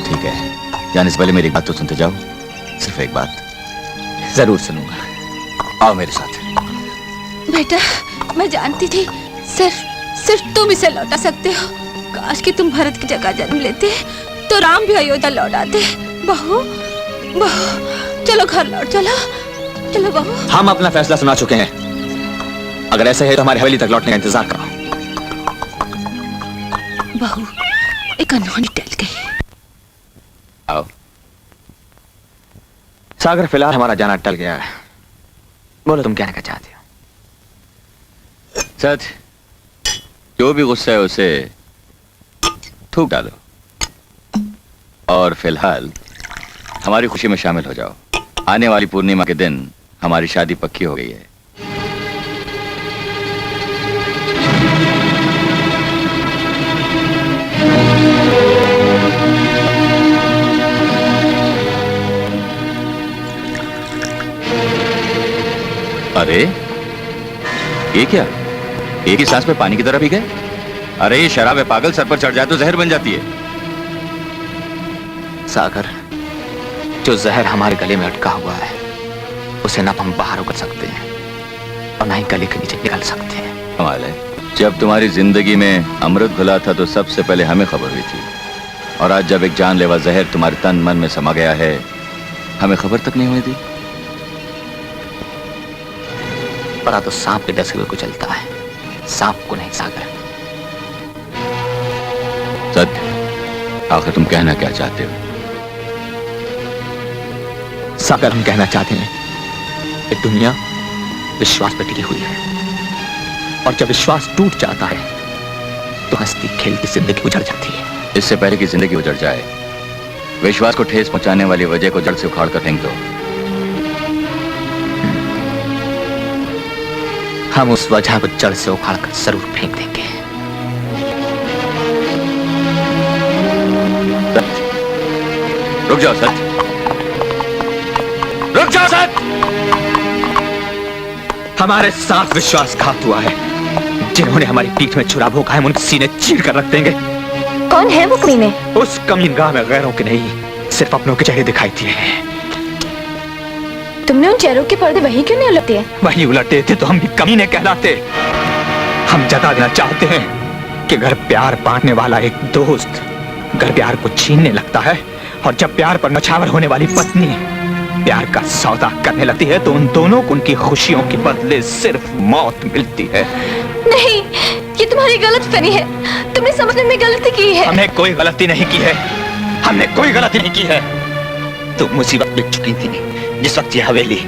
ठीक है, जाने से पहले मेरी बात तो सुनते जाओ, सिर्फ एक बात। जरूर सुनूंगा, आओ मेरे साथ। बेटा, मैं जानती थी सिर्फ तुम इसे लौटा सकते हो। काश कि तुम भरत की जगह जन्म लेते तो राम भी अयोध्या लौट आते। बहू, बहू, चलो घर लौट, चलो चलो बहू। हम अपना फैसला सुना चुके हैं। अगर ऐसा है तो हमारी हवेली तक लौटने का इंतजार करो। बहू, एक अनहोनी टल गई। आओ। सागर, फिलहाल हमारा जाना टल गया है। बोलो तुम क्या कहना चाहते हो? सच, जो भी गुस्सा है उसे थूक डालो और फिलहाल हमारी खुशी में शामिल हो जाओ। आने वाली पूर्णिमा के दिन हमारी शादी पक्की हो गई है। अरे ये क्या, एक ही सांस में पानी की तरह पी गए? अरे ये शराब है पागल, सर पर चढ़ जाए तो जहर बन जाती है। सागर, जो जहर हमारे गले में अटका हुआ है उसे ना हम बाहर उगल सकते हैं और ना ही गले के नीचे निकल सकते हैं। कमाल है, जब तुम्हारी जिंदगी में अमृत घुला था तो सबसे पहले हमें खबर हुई थी, और आज जब एक जानलेवा जहर तुम्हारे तन मन में समा गया है हमें खबर तक नहीं हुई थी। परा तो सांप के डसे हुए को चलता है, सांप को नहीं। सागर, सत्य, आखिर तुम कहना क्या चाहते हो? सागर, हम कहना चाहते हैं कि दुनिया विश्वास पर टिकी हुई है, और जब विश्वास टूट जाता है तो हंसती खेलती जिंदगी उजड़ जाती है। इससे पहले कि जिंदगी उजड़ जाए, विश्वास को ठेस पहुंचाने वाली वजह को जड़ से उखाड़ कर फेंक दो। हम उस वजह को जड़ से उखाड़ कर जरूर फेंक देंगे। रुक जाओ सच, रुक जाओ सच। हमारे साथ विश्वासघात हुआ है। जिन्होंने हमारी पीठ में छुरा भोंका है हम उनके सीने चीर कर रख देंगे। कौन है वो कमीने? उस कमीनगाह में गैरों के नहीं, सिर्फ अपनों के चेहरे दिखाई दिए हैं। तुमने उन चेहरों के पर्दे वही क्यों नहीं उलटे? वही उलटे थे तो हम भी कमीने कहलाते। हम जता देना चाहते हैं कि अगर प्यार बांटने वाला एक दोस्त अगर प्यार को छीनने लगता है, और जब प्यार पर नछावर होने वाली पत्नी प्यार का सौदा करने लगती है, तो उन दोनों को उनकी खुशियों के बदले सिर्फ मौत मिलती है। नहीं, ये तुम्हारी गलतफहमी है। तुमने समझने में गलती की है। हमने कोई गलती नहीं की है, हमने कोई गलती नहीं की है। तुम मुसीबत में चुकी थी जिस वक्त ये हवेली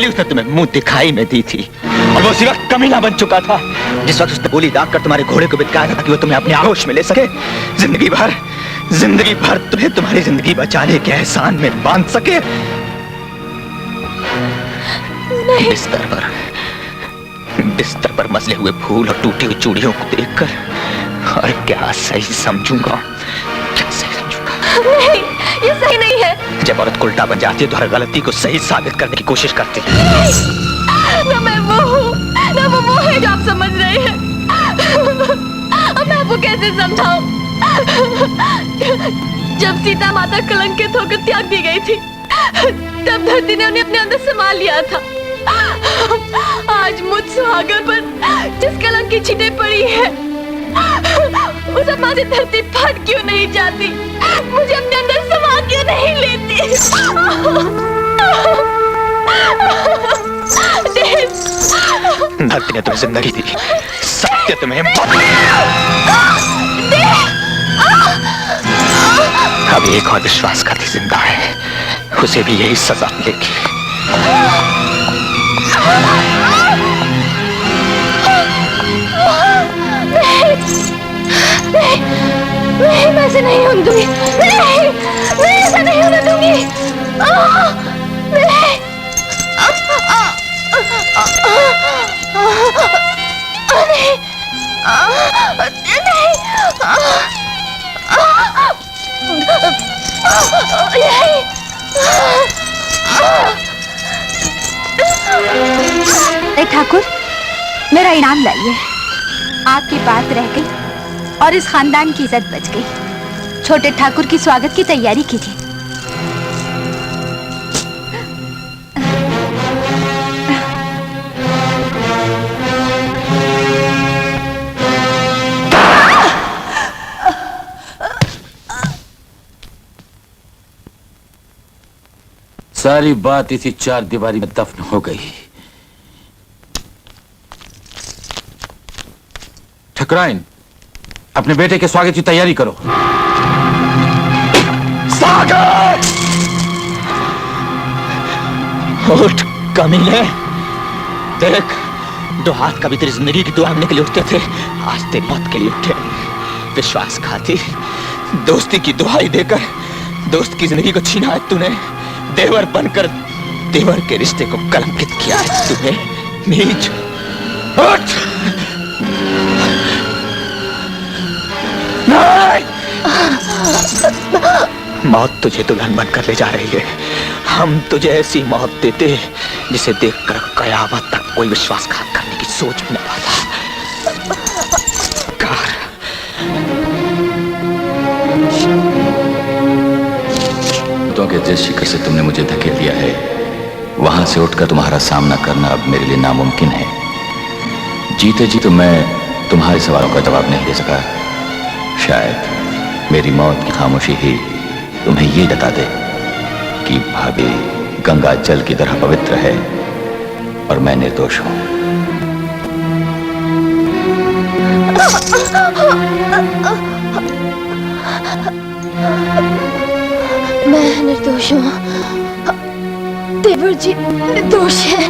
उसने तुम्हें मुंह दिखाई में दी थी, और वो उसी वक्त कमीना बन चुका था जिस वक्त उसने गोली दाग कर तुम्हारे घोड़े को बिटकाया था ताकि वो तुम्हें अपने आगोश में ले सके। जिंदगी भर तुम्हें तुम्हारी जिंदगी बचाने के एहसान में बांध सके। नहीं। बिस्तर पर मसले हुए फूल और टूटी हुई चूड़ियों को देखकर और क्या सही समझूंगा, क्या सही समझूंगा? नहीं, ये सही नहीं है। जब औरत उल्टा बन जाती है तो हर गलती को सही साबित करने की कोशिश करती है। ना मैं वो हूँ, ना वो है जो आप समझ रहे हैं। अब मैं आपको कैसे समझाऊं? जब सीता माता कलंकित होकर त्याग दी गई थी, तब धरती ने उन्हें अपने अंदर समा लिया था। आज मुझ सुहागन पर जिस कलंक की छींटें पड़ी है, उस अपना से धरती फट क्यों नहीं जाती? मुझे अपने अंदर समा क्यों नहीं लेती? धरती ने तुम्हें जिंदगी दी, सत्य तुम्हें अब एक और विश्वासघाती जिंदा है, उसे भी यही सजा मिलेगी। नहीं, मैं ऐसे नहीं होने दूंगी। नहीं, मैं ऐसा नहीं होने दूंगी। नहीं, ठाकुर, मेरा इनाम लाइए। आपकी बात रह गई और इस खानदान की इज्जत बच गई। छोटे ठाकुर की स्वागत की तैयारी कीजिए। सारी बात इसी चार दीवारी में दफन हो गई। ठकुराइन, अपने बेटे के स्वागत की तैयारी करो। सागर! उठ कमीने, देख, दो हाथ कभी तेरी जिंदगी की दुआ मांगने के लिए उठते थे, आज तेरी मौत के लिए उठे। विश्वासघाती, दोस्ती की दुहाई देकर दोस्त की जिंदगी को छीना है तूने। देवर बनकर देवर के रिश्ते को कलंकित किया है तूने। नीच, उठ! नहीं! मौत तुझे दुल्हन बनकर ले जा रही है। हम तुझे ऐसी मौत देते जिसे देखकर कयामत तक कोई विश्वासघात करने की सोच भी न पाता। तो के जिस शिखर से तुमने मुझे धकेल दिया है, वहां से उठकर तुम्हारा सामना करना अब मेरे लिए नामुमकिन है। जीते जी तो मैं तुम्हारे सवालों का जवाब नहीं दे सका। शायद मेरी मौत की खामोशी ही तुम्हें ये बता दे कि भाभी गंगा जल की तरह पवित्र है और मैं निर्दोष हूं। मैं निर्दोष हूँ। देवर जी निर्दोष है।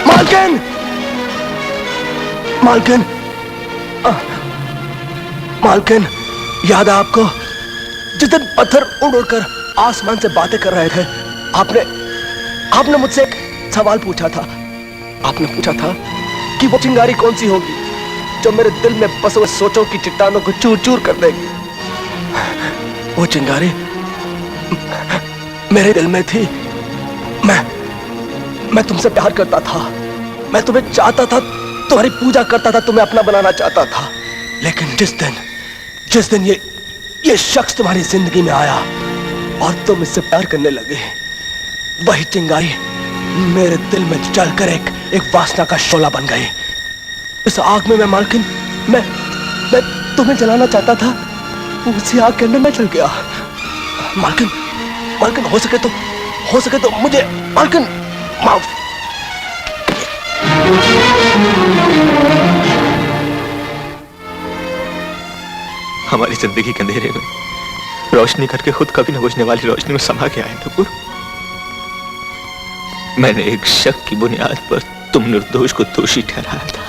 मालकिन! मालकिन! मालकिन, याद है आपको जिस दिन पत्थर उड़ उड़कर आसमान से बातें कर रहे थे, आपने मुझसे एक सवाल पूछा था। आपने पूछा था कि वो चिंगारी कौन सी होगी जो मेरे दिल में बसे हुए सोचों की चट्टानों को चूर चूर कर देगी। वो चिंगारी मेरे दिल में थी। मैं तुमसे प्यार करता था, मैं तुम्हें चाहता था, तुम्हारी पूजा करता था, तुम्हें अपना बनाना चाहता था। लेकिन जिस दिन ये शख्स तुम्हारी जिंदगी में आया, और तुम इससे प्यार करने लगे। वही चिंगारी मेरे दिल में जलकर एक वासना का शोला बन गई। इस आग में मैं तुम्हें जलाना चाहता था, उसी आग के अंदर मैं जल गया। मालकिन हो सके तो मुझे मालकिन माफ। हमारी जिंदगी के अंधेरे में रोशनी करके खुद कभी न बुझने वाली रोशनी में समा गया है नुपुर। मैंने एक शक की बुनियाद पर तुम निर्दोष को दोषी ठहराया था।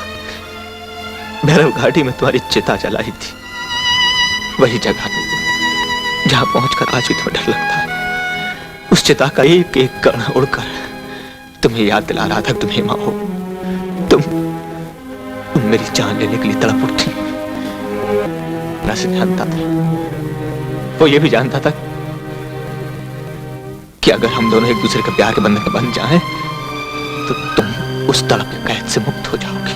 भैरव घाटी में तुम्हारी चिता जलाई थी, वही जगह जहां पहुंचकर आज भी तुम्हें डर लगता है। उस चिता का एक एक कण उड़कर तुम्हें याद दिला रहा था तुम हेमा हो। तुम मेरी जान लेने के लिए तड़प उठी। ना से जानता था, वो ये भी जानता था कि अगर हम दोनों एक दूसरे के प्यार के बंधन में बन जाएं, तो तुम उस तड़प के कैद से मुक्त हो जाओगी।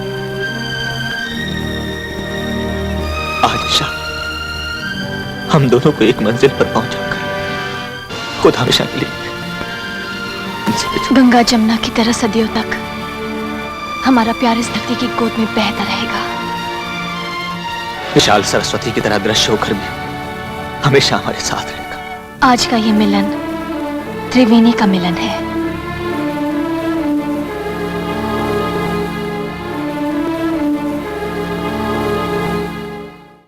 आज शाम हम दोनों को एक मंजिल पर पहुंचाकर खुद हमेशा के लिए गंगा जमुना की तरह सदियों तक हमारा प्यार इस धरती की गोद में बहता रहेगा। विशाल सरस्वती की तरह दृश्य होकर भी हमेशा हमारे साथ रहेगा। आज का ये मिलन त्रिवेणी का मिलन है।